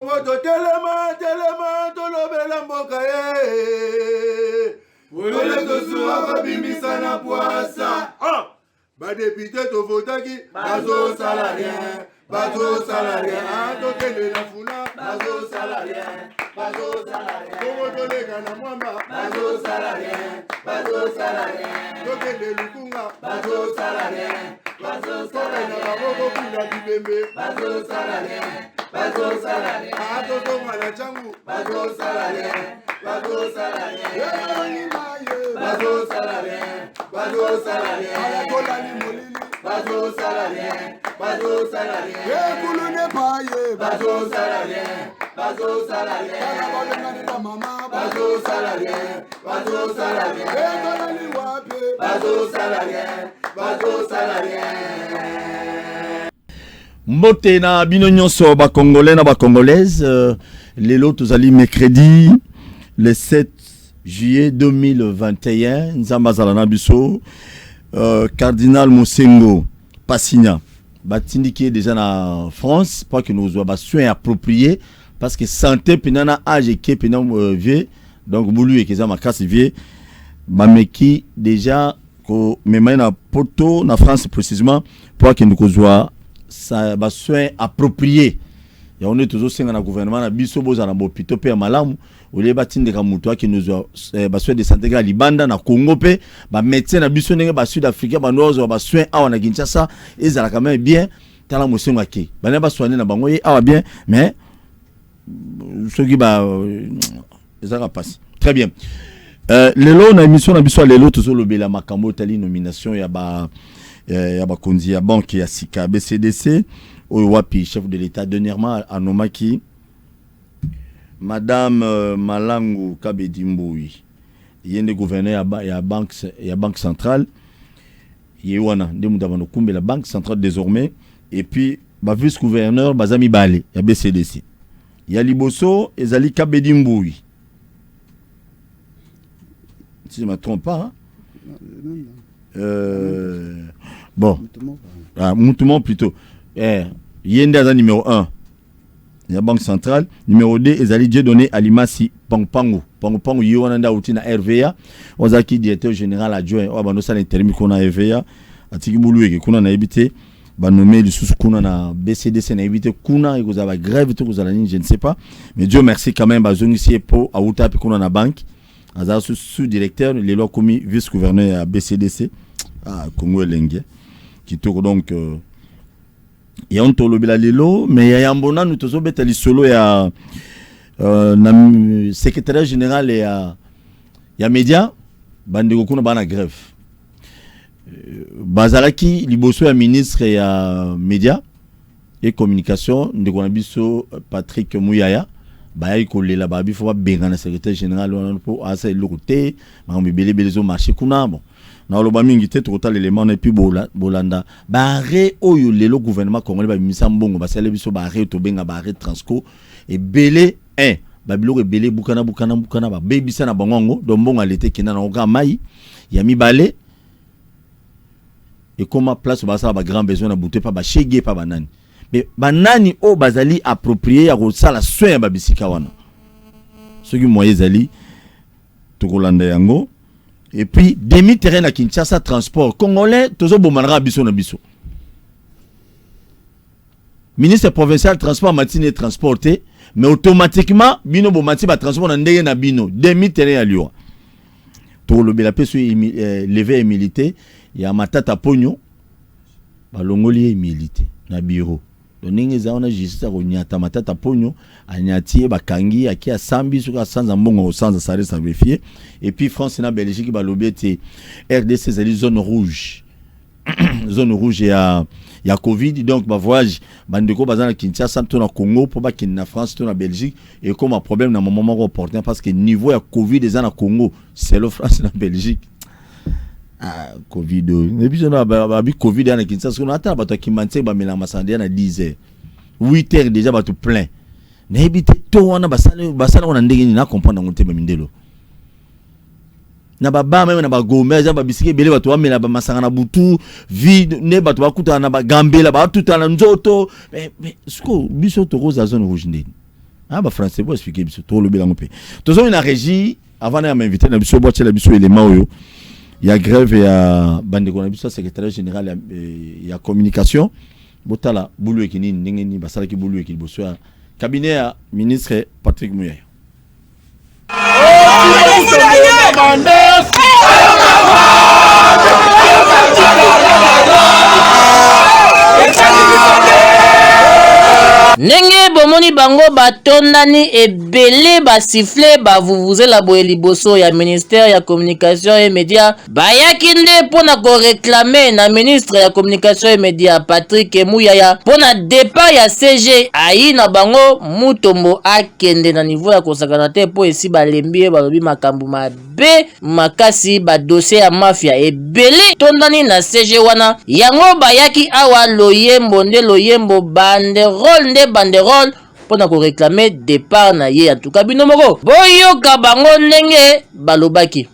Moto telema tolobela mboka ye. Ole tosura babimisa na poasa. Ba député to votaki bazo salarien. Bazo salarien. Tokende na funa bazo salarien. Bazo salarien. Komo tolega na mwamba bazo salarien. Bazo salarien. Tokende lukunga bazo salarien. Bazo salarien. Na babo kula bibembe bazo salarien. Bazo salarien. Atoto ngala changu bazo salarien. Bazo salarien. Bazo salarien. Bazo salarien. Ayatola ni molili. Bazo salarien. Bazo salarien. Ekulu ne paye. Bazo salarien. Bazo salarien. Kala balengani na mama. Bazo salarien. Bazo salarien. Etola ni wapi. Bazo salarien. Bazo salarien. Mbote na bino nyonso ba congolais na ba congolaise lelo tozali mercredi le 7 juillet 2021 nzambazala na biso cardinal Mosengo Passigna batindiki déjà na France pour que nous avons soins appropriés parce que santé pinana âge qui pinana vieux donc boulu et keza makasi vieux bameki déjà ko même na poto na France précisément pour que nous kozwa ça ba soin approprié ya on est toujours singa na gouvernement na biso boza na bopito pe malamu ole batinde ka muto ki nous ba soin de santé ga libanda na Congo pe ba médecin na biso ndenge ba sud africain ba nozo ba soin awa na Kinshasa ezala quand même bien tala mosengo ki ba na ba soigner na bango awa bien mais ce qui ba ezala passe très bien lelo na émission na biso lelo tozo lobela makambo tali nomination ya ba konzi ya banque ya Sika BCDC au wapi chef de l'état dernièrement anomaki madame Malangu Kabedimboui yende gouverneur ya banque centrale yewana ndemu davano kumbe la banque centrale désormais et puis ba vice gouverneur bazami balé ya BCDC ya liboso ezali Kabedimboui si je me trompe pas bon, Moutoumont plutôt. Yenda numéro 1. La Banque centrale. Numéro 2, Ezali Dieudonné Alimasi Pangpango. Pangpango, Yoananda Outina RVA. Ozaki, directeur général adjoint. Obanosa l'intérim qu'on a RVA. Atiki Boulou et qu'on a évité. Nommé le sous-kuna na BCDC na évité. Kuna et vous avez grève, tout vous allez je ne sais pas. Mais Dieu merci quand même. Bazong ici pour Aouta puis qu'on a na banque. Azar sous-directeur, les lois commis vice-gouverneur à BCDC. Congo Lengue qui tourne donc et on to lobela lelo mais ya mbona nous tozo betali solo ya secrétaire général ya média bandeko kuna bana grève bazalaki liboso ya ministre ya média et communication ndeko na biso Patrick Muyaya bayi kolela babi fo ba benga na secrétaire général on pour asa lokote mambi belé zo marché kuna bon na loba mingi te total élément et puis bolanda barré oyo lelo gouvernement congolais ba misa mbongo ba sele biso barré to benga barré transco et belé ba biloko belé bukana ba bebisa na bangongo do mbongo alete kina na oka mai ya mibale et comment place ba ça ba grand besoin na bouté pas ba chege pas banani mais banani o bazali approprié ya ko sala soin ba bisika wana ce qui moyen zali to kolanda yango. Et puis, demi-terrain à Kinshasa transport. Congolais, toujours bomanera biso na biso. Ministre provincial transport matine transporté, mais automatiquement, bino bomati ba transport na ndenge na bino. Demi-terrain à Lyon. Pour le bela peso levé et milité, il y a matata pogno, ba longoli milité na bureau. Donenge za ona justice ko nyata matata pogno anyati bakangi akia sambi suka sanza mbongo sanza sare sa vérifier et puis France na Belgique ba lobete RDC zali zone rouge ya Covid donc ba voyage bandeko bazana Kinshasa to na Congo pour ba kin na France to na Belgique et comme un problème na moment opportun parce que niveau ya Covid za na Congo c'est le France na Belgique Covid et puis on a Covid na Kinshasa on attend bato kimanse ba mela masandi na 10h 8h déjà bato plein na ebite to wana basala on ndenge ni na comprendre ngote ba mindelo na baba même na ba gombe za ba bisike bele bato amela ba masanga na butu vide ne bato bakuta na ba gambela ba tuta na nzoto mais siko biso to roza zone rouge ndeni Ah, bah, français, pour expliquer, tout le bilan. Tout ça, une régie, avant de m'inviter, on a besoin de éléments. Il y a grève et à Bande Konabisa, secrétaire général, il y a communication. Botala, Boulou Ekini, Ningeni, Basalaki Boulou Ekini, Bossoa, cabinet à ministre Patrick Mouya. Nenge bomoni bango batondani ebele basifle bavuvuzela boye liboso ya ministère ya communication et média bayaki nde pona ko réclamer na ministre ya communication et média Patrick Muyaya pona départ ya CG ayi na bango Mutombo akende na niveau ya kosakana te po esi balembi balobi makambo mabe makasi ba dossier ya mafia ebele tondani na CG wana yango bayaki awa loyembo nde loyembo banderole pour nous réclamer départ na ye en tout cas bino moko boyoka bango ndenge balobaki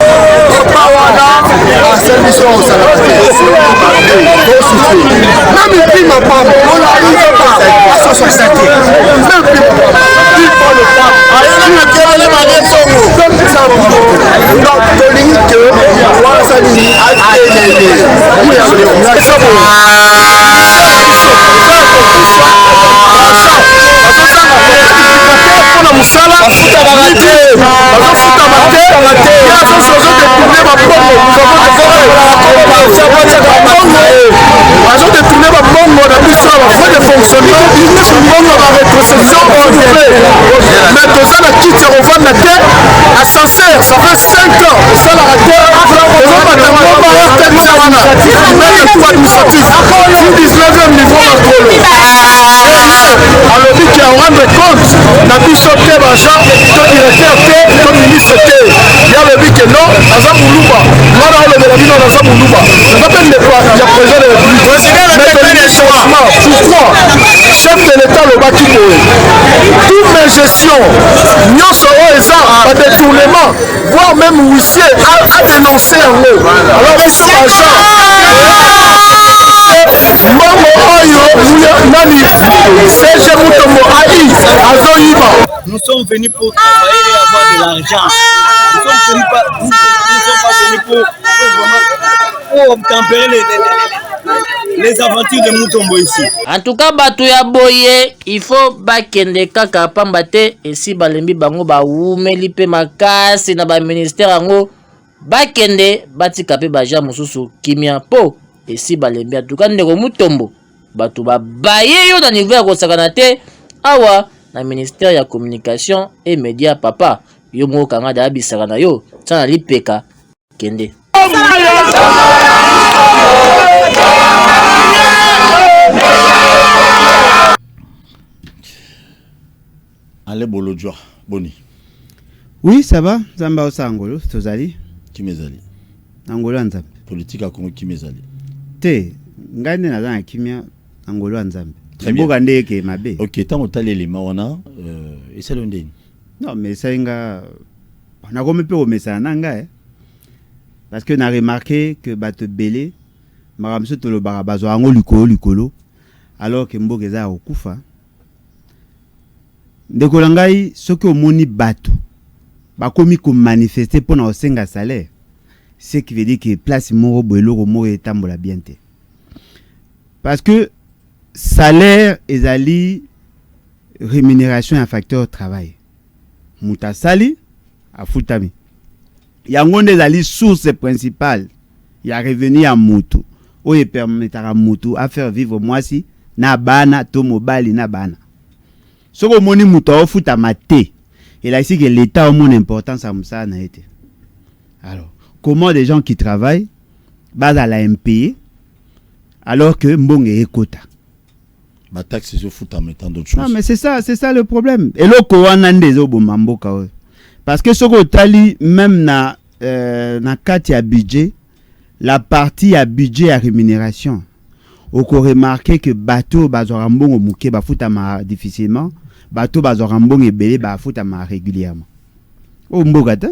ça fait 5 ans, ça l'a raté. Alors dit qu'il y a rendre compte, n'a plus sauté l'argent, ton directeur, ton ministre, il y a le dit que non, Azam Moulouba, voilà le de la ville d'Azam Moulouba. Ça s'appelle le quoi, il y a président de la République. Mais le changement, pourquoi chef de l'État le bâti toutes mes gestions, nous serons exempts, pas détournement, voire même huissier à dénoncer en haut. Alors ils sont agents. Nous sommes venus pour travailler et avoir de l'argent. Nous sommes pas venus pour tempérer les aventures de Mutombo ici. En tout cas bato ya boye il faut bakende kaka pamba te esi balembi bango ba umeli pe makasi na ba ministère yango bakende batika pe baja mususu kimia po esi balembi en tout cas ndeko Mutombo bato ba baye yo na niveau ya kosakana te awa na ministère ya communication et média papa yo mo kanga da bisaka na yo tsana lipeka kende. Allez Bolodjoa, Boni. Oui, ça va. Zamba Osangolo, Tozali. Qui m'ezali? Angolo Nzambe. Politique à Congo qui m'ezali. Te, ngane na zanga kimia Angolo Nzambe. Très bien. Mbogande ke mabe. Ok, tant on t'a l'élément on a et c'est l'un des. Non, mais ça inga on a comme peu au message nanga parce que on a remarqué que bato belé maramso tolo barabazo ango likolo alors que mbogeza okufa. Ndeko langai soki omoni bato bakomi ko manifester pour na osenga salaire, ce qui veut dire que place moko boeloko moko etambola bien te. Parce que salaire ezali rémunération un facteur de travail. Muta sali afutami. Yango ezali source principale ya revenu ya mutu oye permettra mutu à faire vivre mwasi na bana to mobali na bana. Soko moni mutu ofuta mate. Et là ici que l'État a mon importance à Moussa n'a été. Alors, comment des gens qui travaillent basent à la MPI alors que Mbonge est quota. Ma taxe se fout en mettant d'autres choses. Non mais c'est ça le problème. Et là Kowanan des obomambo kawe. Parce que ce que tali même na carte à budget, la partie à budget à rémunération. On peut remarquer que bateau bazorambongo muke bafuta ma difficilement. Bateau bazorambongo ebele bafuta ma régulièrement. Oh mbogata.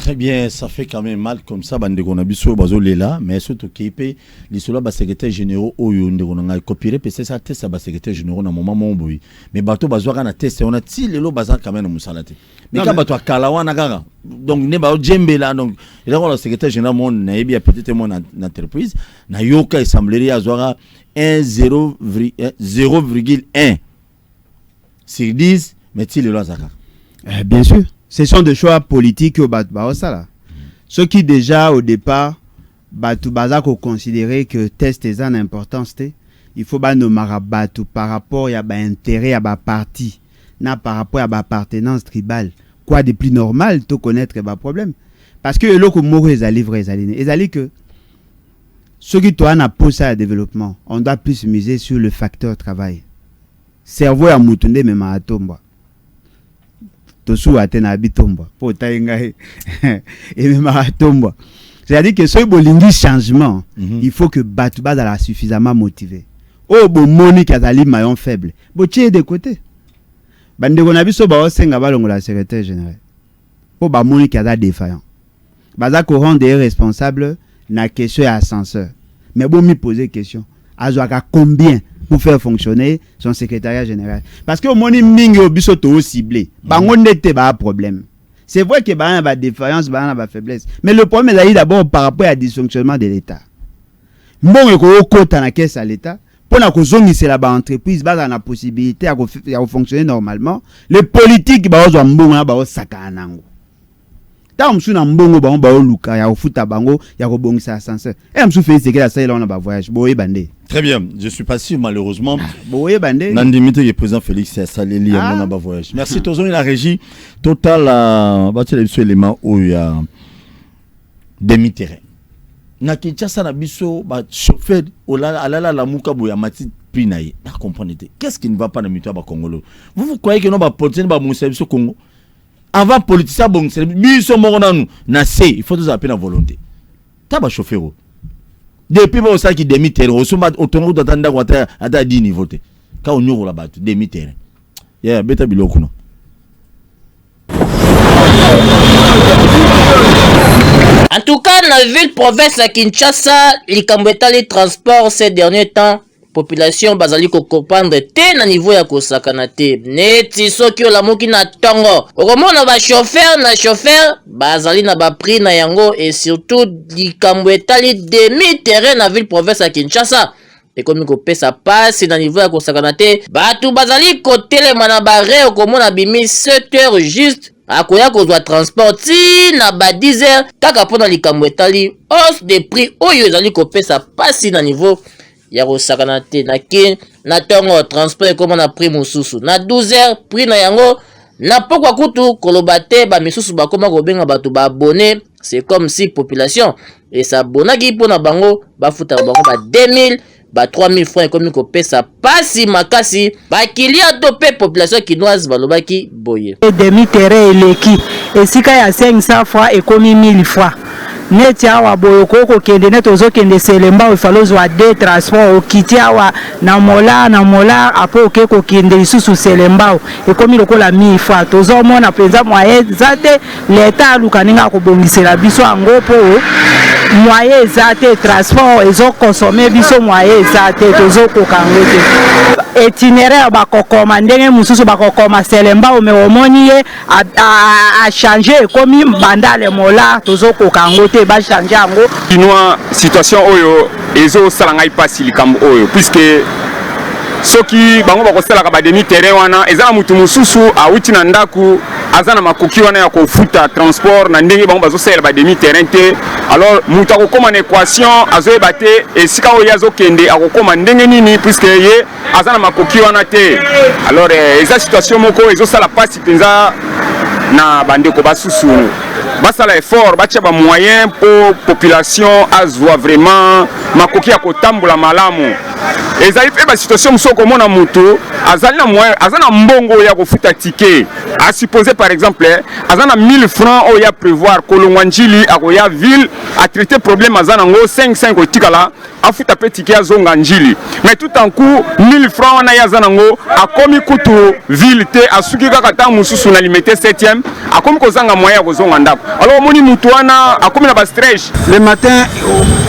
Très bien, ça fait quand même mal comme ça, bande qu'on a biso bazo lela, mais surtout qui paye les sola bas secrétaire généraux au yonde qu'on a copié, parce que ça teste bas secrétaire généraux na moment mon boy. Mais bateau bazo kana teste, on a ti lelo bazar quand même musalate. Mais quand bateau kalawa na gaga, donc ne ba djembe là, donc il a le secrétaire général mon na ebi peut-être mon entreprise, na yoka il semblerait azora 0,1 sur 10, mais ti lelo azaka. Bien sûr. Ce sont des choix politiques au Batba. Ceux qui déjà au départ, Bazako considérer que test est une importance, il faut nos marabatu par rapport à intérêt à parti, na par rapport à appartenance tribale. Quoi de plus normal, de connaître le problème. Parce que l'autre mot est livré, ils que ceux qui ont un poste à développement, on doit plus miser sur le facteur travail. Cerveau à moutonde même à tomba. Tosu atena bitomba po tainga et même à tomba. C'est-à-dire que ce bolingi changement, il faut que Batouba soit suffisamment motivé. Oh bon monique azali maillon faible. Bo tié de côté. Bande ko na biso ba osenga balongo la secrétaire général. Po ba monique aza défaillant. Baza ko rendre responsable na question ascenseur. Mais bon mi poser question. Azwaka combien pour faire fonctionner son secrétariat général. Parce que au moni mingi obiso to ciblé. Bango n'était pas un problème. C'est vrai que ba na défaillance, ba na faiblesse. Mais le problème est d'abord par rapport à dysfonctionnement de l'État. Mbongo ko okota na caisse à l'État pour na ko zongisa la ba entreprise ba na possibilité à fonctionner normalement. Les politiques ba ozo mbongo na ba osaka nango. Ta msu na mbongo ba ba luka ya ofuta bango ya ko bongisa ascenseur. Et msu fait c'est que la salle on ba voyage boye bande. Très bien, je suis pas sûr malheureusement. Boye bande. Nandimite le président Félix c'est saleli à mon voyage. Merci Tozon la régie total battu les éléments où il y a demi-terrain. Na Kinshasa na biso ba chauffeur alala la muka boya mati prinaye. Na comprenez. Qu'est-ce qui ne va pas dans mito ba Congolo? Vous croyez que non ba politicien ba mon service au Congo? Avant politicien bon service biso mo na C, il faut tous appeler la volonté. Ta ba chauffeur. Depuis bon ça qui demi-terrain, au sommet autour d'attendre quoi à 10 niveaux. Quand on y là-bas demi-terrain. Yeah, beta biloko no. En tout cas, dans la ville province à Kinshasa, les Kambetali transport ces derniers temps, population bazali ko comprendre te na niveau ya kosakana te. Neti soki la moki na tongo. Okomona ba chauffeur bazali na ba prix na yango et surtout les Kambetali demi terrain na ville province à Kinshasa. Et comme ko pesa passe na niveau ya kosakana te, batu bazali ko telema na bare okomona bimi 7h juste. Akoya kozwa transport ti na ba 10h kaka pona likambo etali hausse de prix oyo ezali kopesa pasi na niveau ya kosakana te na kin na tongo transport ekoma na prix mosusu na 12h prix na yango na pokwa kutu koloba te ba misusu bakoma kobenga bato ba abonné. C'est comme si population et s'abonnaki pona bango bafuta bango ba 2000 ba 3000 francs comme ko pesa pasi makasi ba kilia topé population kinoise balobaki boye demi terrain eleki esika ya 500 fois et comme 1000 fois neti awa boyoko ko kende net ozo kende selemba o falozo wa de transport o kiti awa na mola apo ke ko kende isusu selemba e komi lokola 1000 fois tozo mona penza moyen zate l'État lukaninga ko bongisela biso ango po moyen zate transport ezo consommer biso moyen zate tozo ko kangote itinéraire ba kokoma ndenge mususu ba kokoma selemba o me omoni ye a changer komi bandale mola tozo ko kangote ba changer ango kinwa situation oyo ezo salangai pasi likambo oyo puisque soki bango bakosalaka ba demi terrain wana ezana mutu mususu awuti na ndaku azana makoki wana ya kofuta transport na ndenge bango bazosala ba demi terrain te alors mutu akokoma na équation azoyeba te esika oyo azokende akokoma ndenge nini puisque ye azana makoki wana te alors eza situation moko ezosala pasi penza na bandeko basusu basala effort batia ba moyen pour population azwa vraiment makoki ya kotambola malamu ezali pe ba situation musoko mona mutu azali na moyen azana mbongo ya kofuta ticket a supposer par exemple azana 1000 francs o ya prévoir kolongwanjili akoya ville a traiter problème azana ngo 5 kotikala afuta pe ticket azonga njili mais tout en coup 1000 francs na yazana ngo akomi kutu ville te asuki kaka ta mususu na limité 7e akomi kozanga moyen ko zonga ndako. Alors moni mutu wana akomi na ba stress. Le matin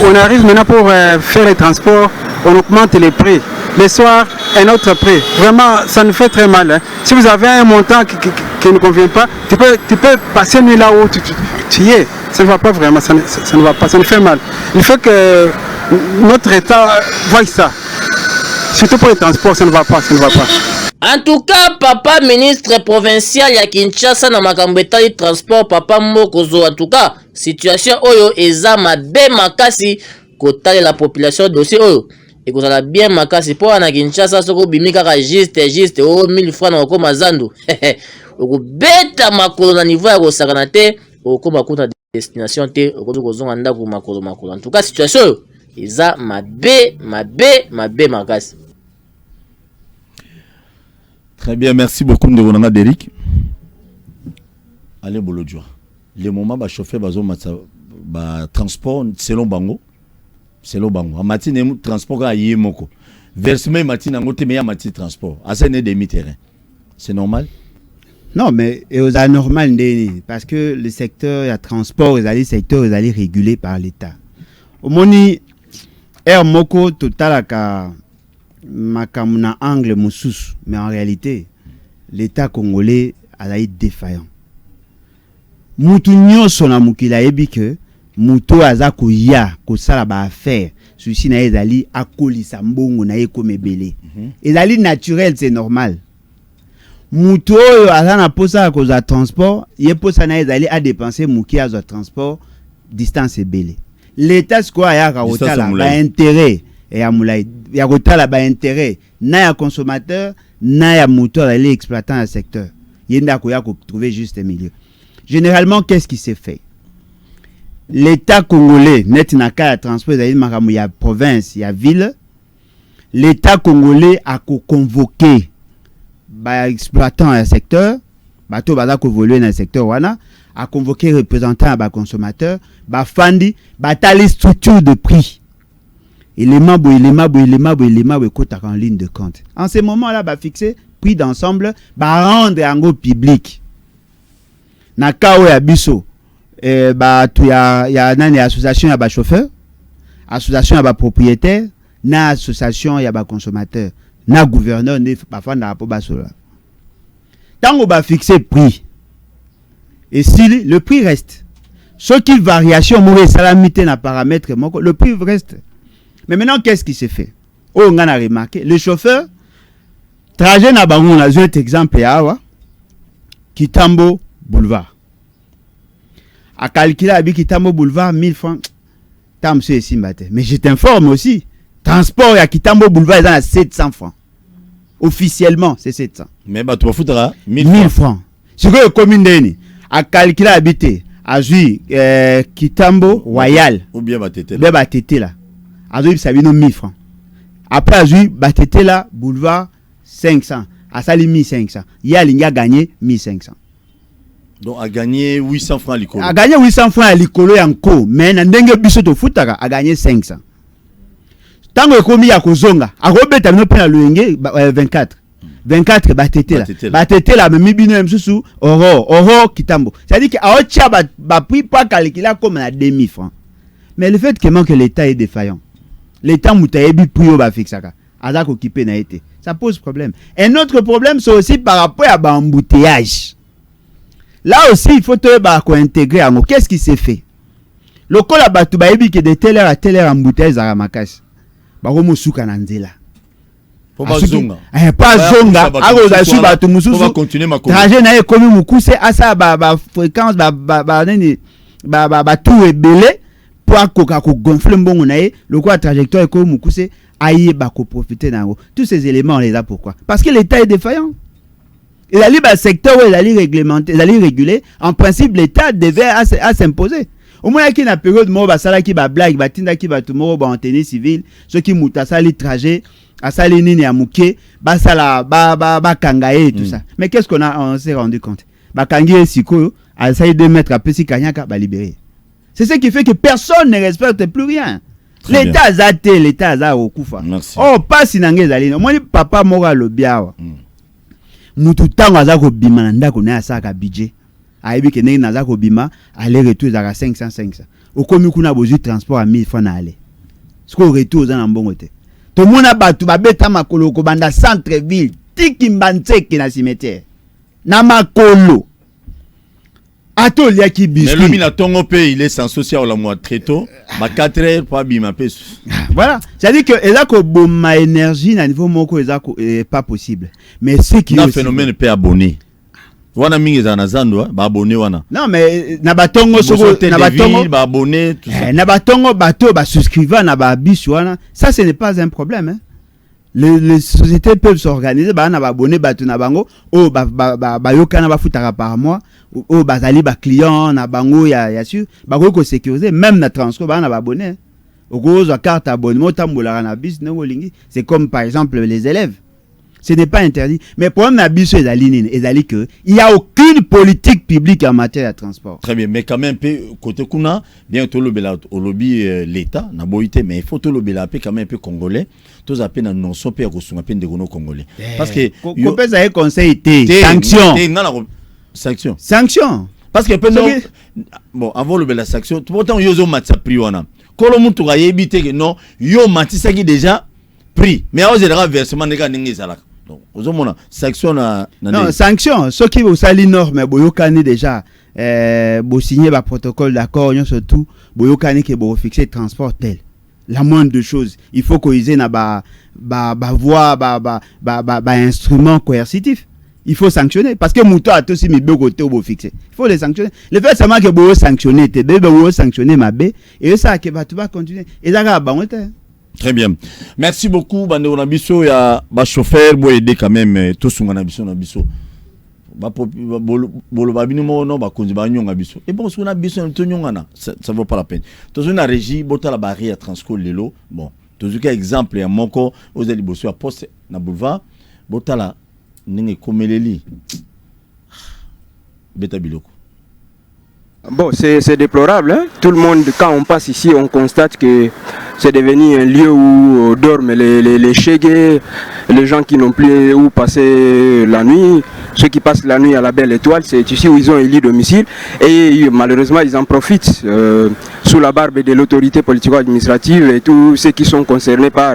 on arrive maintenant pour faire les transports, on augmente les prix. Le soir, un autre prix. Vraiment, ça nous fait très mal. Hein. Si vous avez un montant qui ne convient pas, tu peux passer nuit là où tu y es. Ça ne va pas vraiment, ça ne va pas, ça nous fait mal. Il faut que notre État voie ça. Surtout pour les transports, ça ne va pas, ça ne va pas. En tout cas, papa ministre provincial ya Kinshasa na makambo etali transport papa Mokozo, en tout cas, situation oyo eza mabe makasi kotale la population dossier oyo. Et que ça a bien makasi pour na Kinshasa soko bimi kaka juste 1000 francs na okoma zandu. Oko beta makolo na niveau ya kosakana te, okoma kuta destination te, okozo kozonga ndako makolo. En tout cas, situation eza mabe makasi. Très bien, merci beaucoup de vous Derrick. Allez Bolodjoa. Le moment ba chauffeur bazo ba transport selon bango. Selon bango. En matin transport a yemoko. Versement matin en gote meya matin transport. Asene demi-terrain. C'est normal? Non, mais c'est normal parce que le secteur il y a transport, les secteurs ils allaient régulés par l'État. Au moni air moko total ka makamuna angle mususu, mais en réalité l'État congolais a été défaillant. Mutu nyonso na mukila yebi que muto aza ko ya ko sala ba affaire souci na ezali akolisa mbongo na ye komebele. Ezali naturel, c'est normal. Muto oyo aza na posa ko za transport, ye posa na ezali a dépenser muki a za transport distance ebele. L'État siko ya ka otala ba intérêt et ya mulai ya kotala ba intérêt na ya consommateur na ya muto ali exploitant le secteur. Yenda ko ya ko trouver juste milieu. Généralement, qu'est-ce qui s'est fait? L'État congolais, net na ka transport, il y a province, il y a ville. L'État congolais a convoqué ba exploitant un secteur, bato baza ko voler dans le secteur wana, a convoqué représentant ba consommateur, ba fandi, ba tali structure de prix. Élément kota en ligne de compte. En ce moment-là, ba fixer prix d'ensemble, ba rendre en go public. Na kao ya biso ba tu ya nani association ya ba chauffeur, association ya ba propriétaire, na association ya ba consommateur, na gouverneur ne pas fanda po ba sola. Tango ba fixer prix. Et si le prix reste, ce qui variation mourir salamité na paramètre le prix reste. Mais maintenant qu'est-ce qui se fait? Oh on a remarqué, le chauffeur trajet na bango na un exemple ya awa Kitambo Boulevard. À calculer à Kitambo Boulevard 1000 francs. Mais je t'informe aussi. Transport à Kitambo Boulevard est à 700 francs. Officiellement, c'est 700. Mais bah tu vas foutre 1000 francs. Ce que le commune d'Eni à calculer habité à Jui Kitambo Royal. Ou bien Batete. Bien Batete là. À Jui ça vient 1000 francs. Après à Jui Batete là Boulevard 500. À Sali 1500. Il a gagné 1500. Donc a gagné 800 francs à l'icolo. A gagné 800 francs à l'icolo yanko, mais n'endenge biso to futaka a gagné 500. Tango ekomi ya kozonga, a robeta no pe na luenge 24. 24 batete la. Batete la memi bino msusu oro Kitambo. C'est-à-dire que a otia ba prix pas calculé comme na 2000 francs. Mais le fait que l'État est défaillant. L'État mutayebi prix au ba fixaka. Azak occupé na été. Ça pose problème. Un autre problème c'est aussi par rapport à embouteillage. Là aussi, il faut intégrer. Qu'est-ce qui s'est fait? Le col à Batoubaïbi qui est de telle heure à telle heure en bouteille à Ramakas. Baromo Soukanandela. Pas zonga. Pas zonga. Alors, la sous Batoumoussou. On va continuer ma conversation. Trajet n'a comme Moukousse à sa fréquence, tout est belé. Pour gonfler bon le quoi trajectoire est comme Moukousse. Aïe, bako profiter d'un tous ces éléments, on les a pourquoi? Parce que l'État est défaillant. Il a libre secteur où il a réglementé, il a régulé. En principe, l'État devait à s'imposer. Au moins, il y a une période où il y a une blague, il y a une antenne civile, ceux qui moutent à sali trajet, à sali nini à mouké, kangaye et tout ça. Mais qu'est-ce on s'est rendu compte? Kangaye siko, à sali 2 mètres à Pessi Kanyaka, libéré. C'est ce qui fait que personne ne respecte plus rien. L'État a zaté, l'État a zaté au Koufa. Oh, pas si n'angé zali. Moi, papa mora le biawa. Mutu tango aza ko bimana ndako na asaka budget aibi ke ndenge naza kobima aller retour ezaka 500 okomi kuna bozwi transport à 1000 francs na aller siko retour za na mbongo te to mona batu babeta makolo ko banda centre ville tiki mbantseki na cimetière na makolo ato liaki biscuit mais le mina tongo pe il est sans social au la mois très tôt ba 4h pas bima pe voilà c'est à dire que eza ko boma énergie na niveau moko eza ko pas possible mais ce qui est phénomène pe abonné wana mingi za nazando ba abonné wana non mais na batongo soko na batongo ba abonné tout ça na batongo bato ba souscrivant na ba bisu wana ça ce n'est pas un problème hein. Les sociétés peuvent s'organiser ba na ba abonné bato na bango o ba yokana ba futaka par mois o bazali ba client na bango ya sûr ba ko sécuriser même na transport ba na ba abonné au gros à carte abonnement tambola na bis no lingi c'est comme par exemple les élèves. Ce n'est pas interdit. Mais pour un abus, il n'y a aucune politique publique en matière de transport. Très bien. Mais quand même, côté Kuna, bien tout le lobby l'État, n'a beau été, mais il faut tout le lobby quand même un peu congolais. Tous à peine non sont payés à peine de congolais. Parce que. Qu'on peut ça conseil sanction. Sanction. Sanction. Parce que bon, avant le la sanction, tout autant yozo matsa priona. Kolomu tu ga yebite que non, yo matisa qui déjà pris. Mais à ose versement de ga ningi zalaka. Donc, sanction non, sanction. Ce qui vous sali norme, boyokani déjà, signer un protocole d'accord, surtout, boyokani que vous fixer transport tel. La moindre de choses, il faut qu'ils aient voix, instrument coercitif. Il faut sanctionner parce que Mouto a aussi mis deux côtés au fixer. Il faut les sanctionner. Le fait seulement que vous sanctionner, vous sanctionner ma bé, et ça que tu vas continuer. Et ça va Très bien. Merci beaucoup. Bande on a biso ya ba chauffeur bo aider quand même tout son na biso. Ba bolo ba bino no ba konzi ba nyonga biso. Et bon on a biso to nyonga na ça vaut pas la peine. Tous une régie bota la barrière transco lelo. Bon, tous cas exemple ya moko aux ali boso ya poste na boulevard bota la ninge komeleli. Beta biloko. Bon, c'est déplorable. Hein? Tout le monde, quand on passe ici, on constate que c'est devenu un lieu où dorment les chégués, les gens qui n'ont plus où passer la nuit. Ceux qui passent la nuit à la Belle Étoile, c'est ici où ils ont élu domicile. Et malheureusement, ils en profitent sous la barbe de l'autorité politico-administrative et tous ceux qui sont concernés par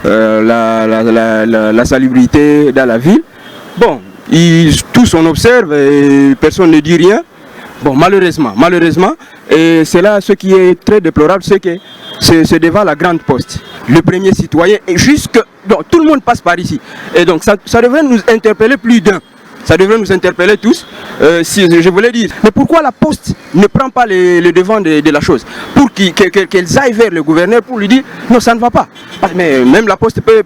la salubrité dans la ville. Bon, tous on observe et personne ne dit rien. Bon, malheureusement, et c'est là ce qui est très déplorable, c'est que c'est devant la grande poste. Le premier citoyen, et donc tout le monde passe par ici. Et donc ça devrait nous interpeller plus d'un. Ça devrait nous interpeller tous, si je voulais dire. Mais pourquoi la poste ne prend pas le devant de la chose? Pour qu'elles aillent vers le gouverneur pour lui dire non, ça ne va pas. Mais même la poste peut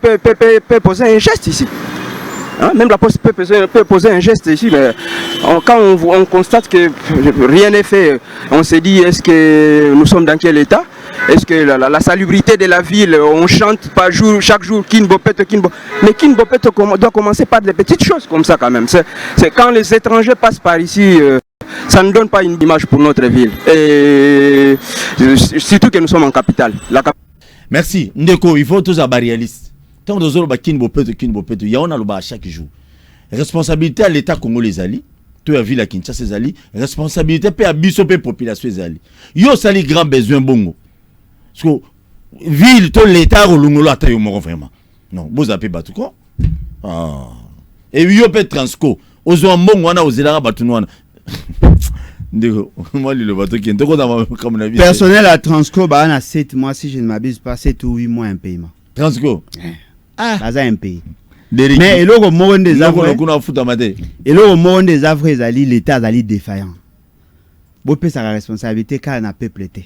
poser un geste ici. Hein, même la poste peut poser un geste ici, mais quand on constate que rien n'est fait, on se dit est-ce que nous sommes dans quel état? Est-ce que la salubrité de la ville, on chante chaque jour Kinbopet. Mais Kinbopet doit commencer par des petites choses comme ça quand même. C'est quand les étrangers passent par ici, ça ne donne pas une image pour notre ville. Et surtout que nous sommes en capitale. Merci. Ndeko, il faut tous être réalistes. Tant de gens qui ne peuvent pas, il y a un chaque jour. Responsabilité à l'État congolais ali, tout la ville à Kinshasa ali, responsabilité à biso pe population ali. Yo sali grand besoin bongo. Parce que ville tout l'État au lungolo ata yo moko vraiment. Non, vous appelez batu quoi? Ah. Et yo pe transco, ozo mbongo wana ozela batu wana. Moi le bateau qui est comme la vie. Personnel à transco ba na 7 mois si je ne m'abuse pas 7 ou 8 mois un paiement. Transco. Baza un pays. Mais eloko moko des avres. Eloko moko des avres ezali l'état ezali défaillant. Bo pesa la responsabilité car na peuple te.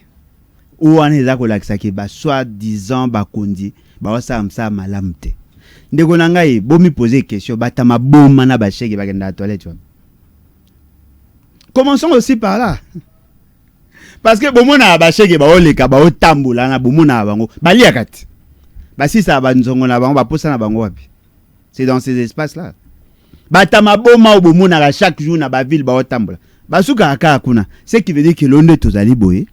Ou wana ezako lakisa ke ba soit disant ba kondi ba wasa amsa malamu te. Ndeko na ngai bo mi poser question batama boma na ba cheke ba kenda toilette. Commençons aussi par là. Parce que bomona ba cheke ba oleka ba otambola na bomona bango bali akati. Bah si ça va nous on va poser na bango wapi. C'est dans ces espaces là. Batama boma obomona chaque jour na ba ville ba otambola. Basuka aka kuna. Ce qui veut dire que l'on est tous ali boye.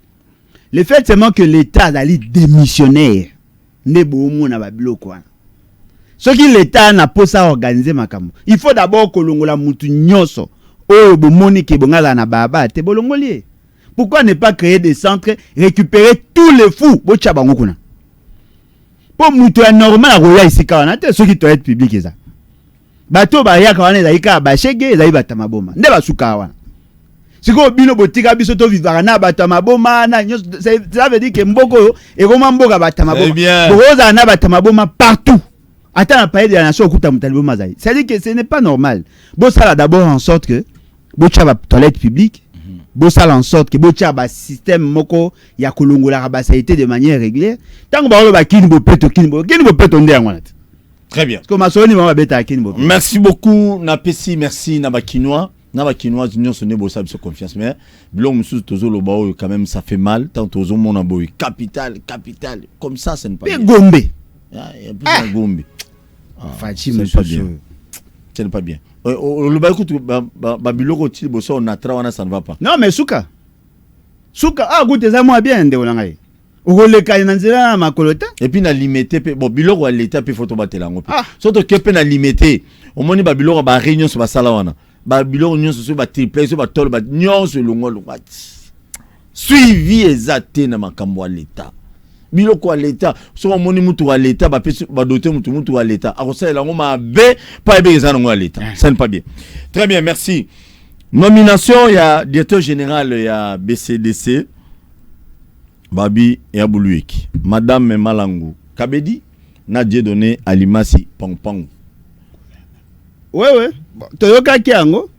Le fait seulement que l'état ali démissionnaire ne bomona ba biloko wana. Ce qui l'état n'a pas ça organiser makambo. Il faut d'abord kolongola mutu nyoso oh bomoni ke bongala na baba te bolongolier. Pourquoi ne pas créer des centres, récupérer tous les fous bocha bango kuna. Pour mutu normal akoya ici kana te ceux qui toilette publique eza. Bato ba ya kana eza ika ba shege eza ibata maboma. Nde basuka wana. Siko bino botika biso to vivara na bata maboma na ça veut dire que mboko et comment mboka bata maboma. Boza na bata maboma partout. Attends la paix de la nation okuta mutalibo mazai. Ça veut dire que ce n'est pas normal. Bo sala d'abord en sorte que bocha ba toilette publique. Bo sala en sorte que bocha ba système moko ya kolongola ba saité de manière régulière. Tant que ba ba kini bo peto ndé ngwana. Très bien. Comme masoni ba beta kini bo. Merci beaucoup Napesi, merci Nabakinois. Nabakinois union sonné bossa de confiance mais bilong musu tozo lo bao quand même ça fait mal tant tozo mon boy capital comme ça c'est pas bien. Gombe. Il y a plus Gombe. Fachi monsieur. Ce n'est pas bien. Le ba écoute ba biloko ti bossa on atra wana ça ne va pas. Non mais Souka goûte ça moi bien de olangai. Ogoleka na nzela makolota et puis na limité bon biloko à l'état pe photo batela ngo. Surtout que pe na limité. Au moni ba biloko ba réunion sur ba sala wana. Ba biloko nyonso so ba triplex so ba tolo ba nyonso longo suivi exacté na makambo à l'état. Biloko à l'état so moni mutu à l'état ba pe ba doter mutu à l'état. Akosala ngo ma be pa be za ngo à l'état. Ça n'est pas bien. Très bien, merci. Nomination il y a directeur général il y a BCDC Babi et Abouluiki. Madame Malangu Kabedi n'a Dieu donné Alimasi Pangpang. Ouais. Toyoka Kiango.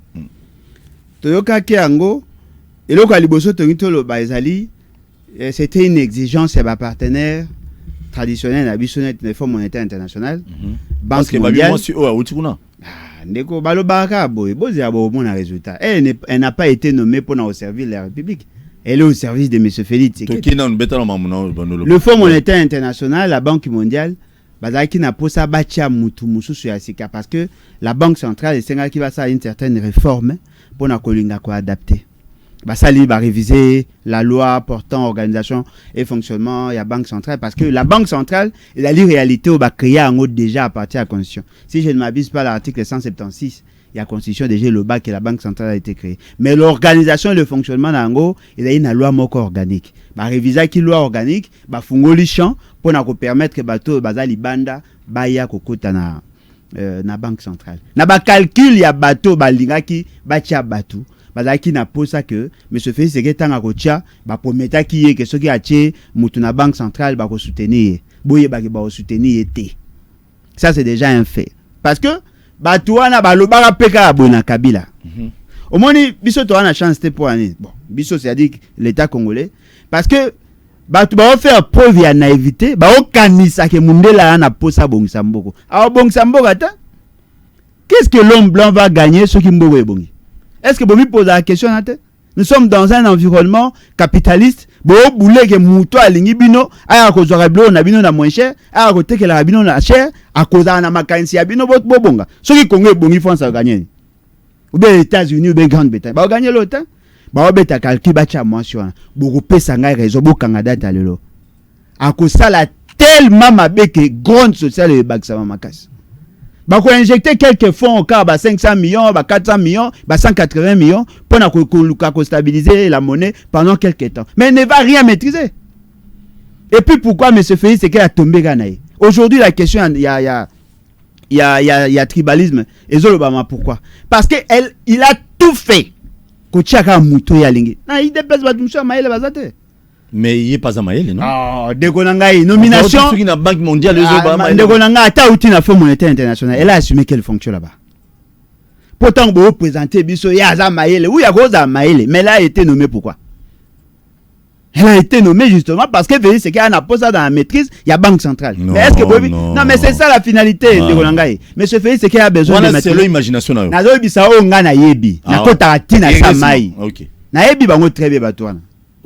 Et le Kaliboso Tonitolo Baizali, c'était une exigence à ma partenaire traditionnel à Bissonnet des Fonds monétaires internationaux. Banque mondiale. Ndeko Balobaka boy, bozi abo bon résultat. Elle n'a pas été nommée pour au service de la République. Elle est au service de M. Félix. Le Fonds monétaire international, la Banque mondiale, bazaki na posa bacha mutu mususu ya sika parce que la Banque centrale est qui va ça une certaine réforme pour na kolinga ko adapter. Basali va réviser la loi portant organisation et fonctionnement de la Banque centrale parce que la Banque centrale est la réalité au bas créé en haut déjà à partir de la Constitution. Si je ne m'abuse pas l'article 176, il y a la Constitution déjà le bas que la Banque centrale a été créée. Mais l'organisation et le fonctionnement d'Ango, il y a une loi moko organique. Bah réviser qui loi organique, bah fungoli champ pour nous permettre que bateau bazali banda baya kokota na Banque centrale. Na ba calcul ya bateau balingaki bacha bateau. Bazaki na posa que monsieur Félix Seketanga kocha ba prometa ki que ce qui a tché mutu na Banque centrale ba ko soutenir. Boye ba soutenir été. Ça c'est déjà un fait. Parce que bateau wana ba lobaka peka abona Kabila. Au moins biso to wana chance pour année. Bon, biso c'est-à-dire l'état congolais parce que bateau ba faire preuve ya naïveté, ba okanisa ke mundela na posa bongisa mboko. A bongisa mboko ata? Qu'est-ce que l'homme blanc va gagner ce qui mboko e bongi? Est-ce que vous me posez la question? Nous sommes dans un environnement capitaliste. Vous voulez que Mouto a l'ingibino, à cause de la bino na moins cher, à côté que la bino na cher, à cause de la macansi à bino votre bobonga. Ceux qui connaissent bon, ils font ça gagner. Ou bien les États-Unis, ou bien Grande-Bretagne. Bah, gagner l'autre. Bah, on bête à calculer, bah, tiens, moi, sur un. Beaucoup de sangai, réseau, beaucoup Canada, t'as le lot. À cause de ça, la tellement ma bec que grande sociale et bac, ça va m'accasse. Bah, qu'on injecter quelques fonds au cas, 500 millions, 400 millions, 180 millions, pour stabiliser la monnaie pendant quelques temps. Mais elle ne va rien maîtriser. Et puis pourquoi M. Félix, c'est qu'elle a tombé Ganaï. Aujourd'hui, la question, il y a tribalisme. Et Zolobama, pourquoi? Parce qu'il a tout fait. Mais il n'est pas à Maël, non? Ah, Degonangaï, nomination. Qui n'a Banque mondiale, Degonangaï, Taouti n'a fait monétaire international. Elle a assumé qu'elle fonctionne là-bas. Pourtant, vous représentez Bisso, Yaza Maël, oui, il y a Rosa Maël, mais elle a été nommée pourquoi? Elle a été nommée justement parce que c'est qu'elle a posé dans la maîtrise, il y a Banque centrale. Non, mais est-ce que non, mais c'est ça la finalité de Golangaï. Mais ce fait, c'est qu'elle a besoin de mettre. C'est l'imagination. Nazo bisa o ngana yebi. Na kota tina samai. OK. Na yebi bango très bien batouana.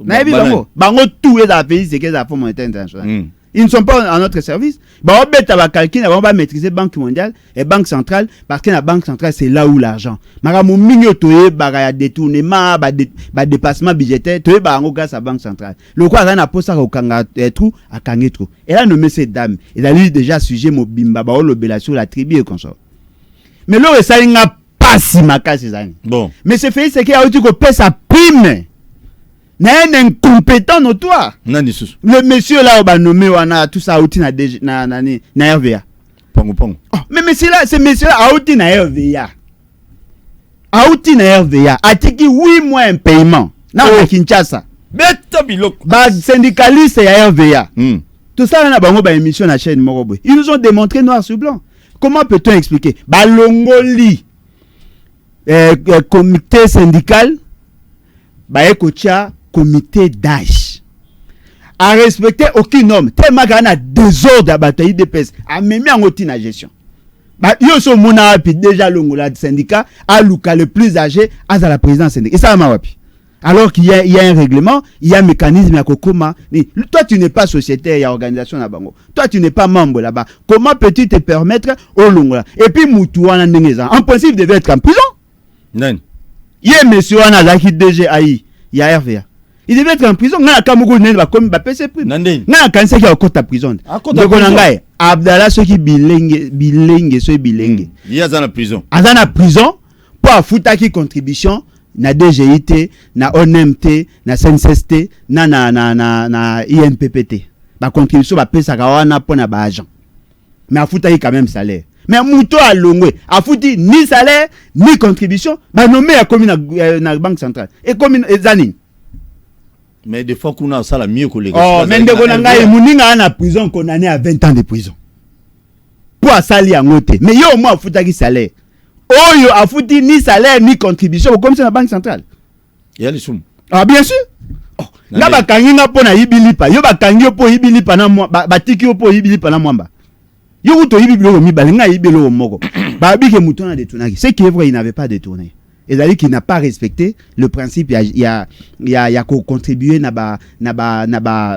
Na yebi bango tout est dans le pays, c'est qu'elle a fait monétaire international. Ils ne sont pas en notre service. Bah, on bête à calculer, on va maîtriser Banque mondiale et Banque centrale parce que la Banque centrale, c'est là où l'argent. Maramou mignotoye, bah, détournement, bah, dépassement budgétaire, toye, bah, on grâce à Banque centrale. Le quoi, on a posé ça au kanga, trou, à kangé trou. Et là, nommé cette dame. Il a lu déjà sujet, mon bimba, bah, on le bela sur la tribu et consort. Mais là, ça, il n'a pas pasi makasi zani. Bon. Mais c'est fait c'est qu'il a eu que paie sa prime. N'a un incompétent notoire. Nani sous. Le monsieur là on va nommer wana tout ça outil na RVA. Pongo. Oh, mais monsieur là c'est monsieur là outil na RVA. Outil na RVA a tiki 8 mois un paiement. Na Kinshasa. Beta biloko. Ba syndicaliste ya RVA. Tout ça na bango ba émission na chaîne Moroboy. Ils nous ont démontré noir sur blanc. Comment peut-on expliquer? Ba longoli comité syndical ba ekocha comité d'âge à respecter aucun homme tellement qu'il y a désordre à bataille de pèse à même en outil na gestion bah yo so mona puis déjà longola syndicat à Luka le plus âgé à la présidence syndicat et ça ma wapi alors qu'il y a un règlement il y a un mécanisme à kokoma toi tu n'es pas sociétaire il y a organisation na bango toi tu n'es pas membre là-bas comment peux-tu te permettre au longola et puis mutu wana ndengeza en principe il devait être en prison non il y a monsieur wana zaki DGAI il y a RVA. Il devait être en prison. Nga kamugo ne ba comme ba PC prime. Nga kanse ki akota prison. Ndeko nangai Abdallah soki bilenge so bilenge. Il y a dans prison. Azana prison pour afuta ki contribution na DGIT, na ONMT, na CNSST, na INPPT. Ba contribution ba pesa ka wana pona ba agent. Mais afuta ki quand même salaire. Mais muto a longwe afuti ni salaire ni contribution ba nommé à commune na banque centrale et commune ezani. Mais des fois qu'on a ça la mieux que les gars. Oh mais ndeko na ngai muninga na prison condamné à 20 ans de prison pour asali angote mais yo mo afuta ki salaire oyo afuti ni salaire ni contribution comme ça na banque centrale ya les sum ah bien sûr oh nga bakangi nga pona yibilipa yo bakangi po yibilipa na batiki po yibilipa na mwamba yo to yibilo mi balinga yibilo moko ba bike mutona détourné c'est qui est vrai il n'avait pas détourné et d'ailleurs qu'il n'a pas respecté le principe il y a contribuer na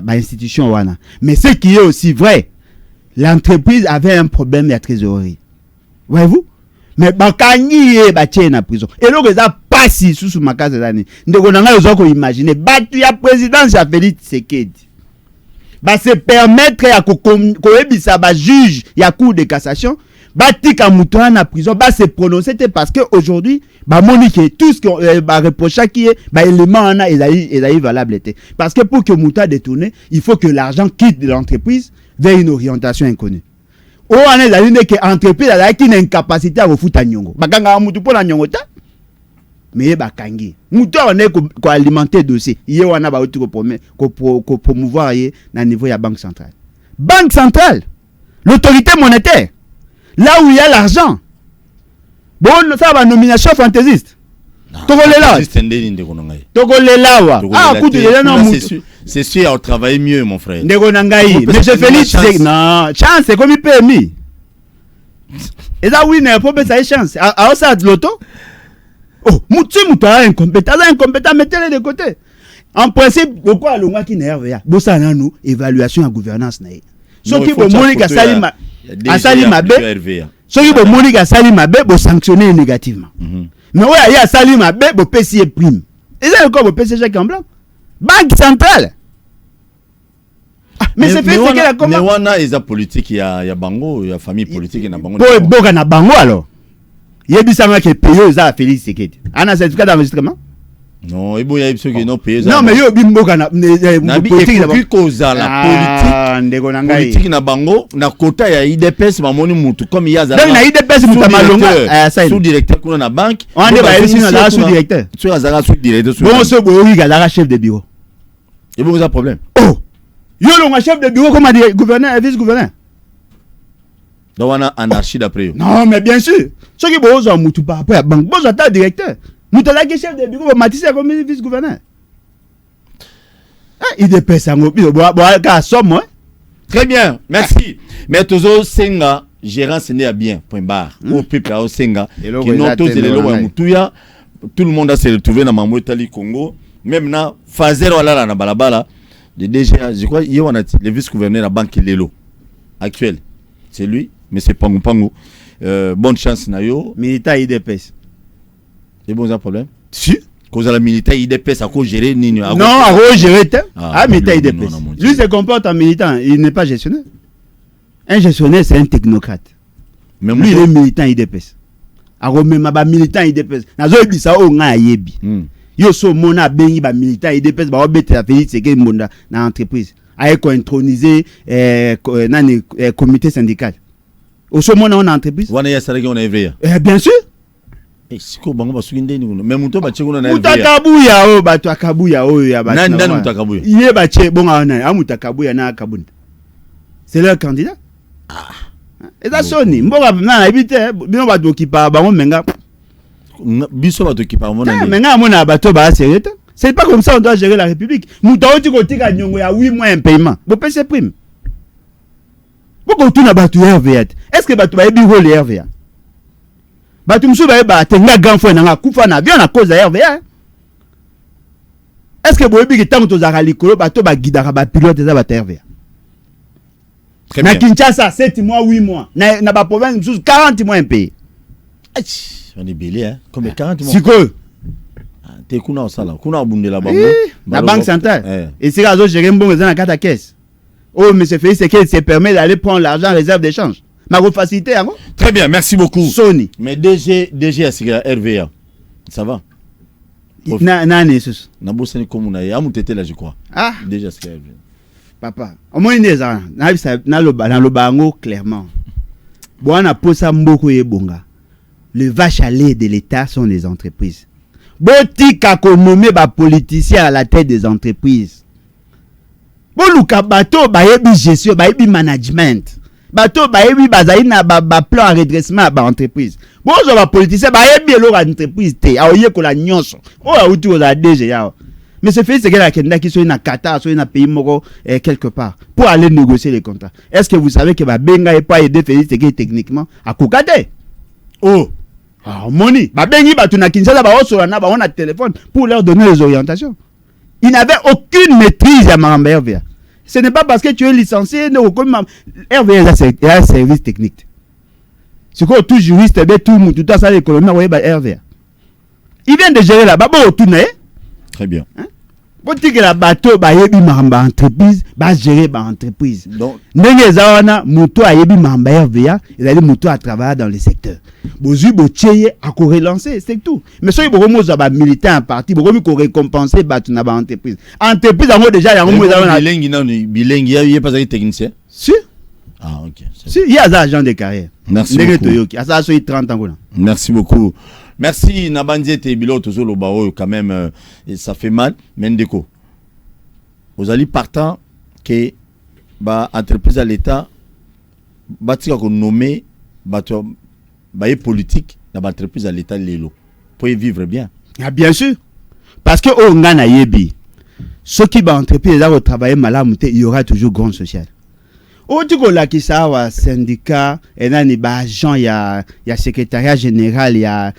institution wana mais ce qui est aussi vrai l'entreprise avait un problème de trésorerie voyez-vous mais bakangi ba tie na prison et donc ça passe sous makaza dani ndeko nanga yo zoko imaginer batu ya présidence ya Félix Tshisekedi ba se permettre ya ko ebisa ba juge ya cour de cassation ba tika muto na prison ba se prononcer parce que aujourd'hui ba monique tout ce que ba reprocher qui est ba élément na ezali valable parce que pour que muto détourner il faut que l'argent quitte de l'entreprise vers une orientation inconnue. O ane ezali ne que entreprise a qui une incapacité à refuta nyongo bakanga mutu pona nyongo ta mais bakangi mutu on est ko alimenter dossier yé wana ba uti ko promouvoir yé na niveau ya banque centrale l'autorité monétaire là où il y a l'argent bon ça va nomination fantaisiste tokolela ah kutu yé na mutu c'est sûr on travaille mieux mon frère ndeko nangai mais je Félix non chance c'est comme PMI et ça oui ne peut pas ça chance à ça de l'auto oh mutu incompétent mettez-les de côté en principe pourquoi longa qui nerve bo ça na nous évaluation à gouvernance na so ki bo monika salima asalima be so ki bo monika salima be bo sanctionner négativement mais ouais ya salima be bo payser prime et ça encore bo payser chèque en blanc banque centrale mais c'est fait c'est que la comment mais wana eza politique ya bango ya famille politique na bango pour boka na bango alors yebisanga ke payo za Félix Tshisekedi ana certificat d'enregistrement non ebo ya biso ke non payo non mais yo bimboka na politique na cause la politique ndeko na ngai politique na bango na kota ya IDPS mamoni mutu comme ya za donc na IDPS mutu malonga sous directeur kuna na banque on est ba ici na sous directeur tu as za sous directeur bon so boyi ga chef de bureau et bon ça problème oh yo longa chef de bureau comme gouverneur et vice-gouverneur donc on a anarchie d'après eux. Non mais bien sûr ce qui bozo mutu par rapport à banque bozo ta directeur mutu la chef de bureau matisse comme vice-gouverneur ah il dépêche ça ngo bo ka somme très bien merci mais tozo senga gérance n'est bien point barre au peuple au senga qui non tous les lois mutuya tout le monde a se retrouvé dans mambo Italie Congo même na fazer wala na balabala de DGA je crois il y a le vice-gouverneur de la banque Lelo actuel c'est lui mais c'est Pango bonne chance na yo militant IDPS c'est bon ça problème si cause la militant IDPS à cause gérer nini non à cause gérer militant IDPS lui se comporte en militant il n'est pas gestionnaire un gestionnaire c'est un technocrate même lui il est militant IDPS aromema ba militant IDPS nazo ebisa o nga yebi yo so mona bengi ba militant IDPS ba obete la Félix Tshisekedi Mbonda na entreprise a ko introniser nani comité syndical au so mona on entreprise wana ya saraki on evreya bien sûr siko bango basukinde ni mais muto ba chekuna na mutakabuya o bato akabuya o ya ba nani mutakabuya ye ba che bonga na amutakabuya na akabunda c'est leur candidat et ça sonne mboka na ebite bino ba dokipa bango menga biso ba dokipa mona menga mona bato ba sereta c'est pas comme ça on doit gérer la République mutaoti kotika nyongo ya 8 mois impayement bo pese prime boko tuna bato RVA est-ce que bato ba ebi rôle RVA bato musu ba tenga ganfo na kufa na bien à cause de RVA est-ce que bo ebi kitango to za likolo bato ba guidara ba pilote za ba RVA na Kinshasa 7 mois 8 mois na ba province musu 40 mois impayé on est belé hein comme 40 mois siko te kuna osala kuna abundela bango la banque centrale et c'est razo gérer mbongo za na kata caisse oh monsieur Félix Tshisekedi se permet d'aller prendre l'argent en réserve d'échange ma facilité hein? Très bien, merci beaucoup Sony mais DG à RVA ça va nani sus na bosani komuna ya mutete là je crois DG à RVA papa au moins neza na lobango clairement bwana posa mboko yebonga le vache à lait de l'État sont les entreprises botika ko nommer ba politicien à la tête des entreprises boluka bato ba yebi gestion ba yebi management bato ba yebi bazali na ba plan à redressement ba entreprise bozo ba politicien ba yebi elo ka entreprise te aoye ko la nyonso o auti o la DG yao mais c'est fait c'est que la kenda qui soit na Qatar soit na pays moko quelque part pour aller négocier les contrats est-ce que vous savez que ba benga et pas aider Félix Tshisekedi techniquement à kokate moni ba bengi ba tuna Kinshasa ba osola na ba on a téléphone pour leur donner les orientations. Il n'avait aucune maîtrise à Maramba RVA. Ce n'est pas parce que tu es licencié comme RVA c'est un service technique. C'est quoi tout juriste tout monde tout ça l'économie RVA. Il vient de gérer là-bas bon tourner. Très bien. Pour que la bateau ba yebi Maramba entreprise ba gérer ba entreprise. Donc ndenge zawana moto a yebi Maramba RVA, il a dit moto à travailler dans le secteur. Bozu bocheye à ko relancer c'est tout. Mais so ibo mo za ba militant en parti, bo ko récompenser ba tuna ba entreprise. Entreprise en déjà ya mo zawana bilingue il y a pas de technicien. Si. OK. Si il y a des agents de carrière. Merci beaucoup. Toyoki, ça so 30 ans. Merci beaucoup. Merci Nabandiete Bilo Tozolo Bao quand même ça fait mal Mendeko. Vous allez partant que ba entreprise à l'état batika ko nommer bato ba politique na ba entreprise à l'état lelo pour y vivre bien. Ah bien sûr. Parce que au ngana yebi ceux qui ba entreprise là travailler malamu te il y aura toujours grand social. Au tiko la kisawa syndicat et nani ba agent ya secrétariat général ya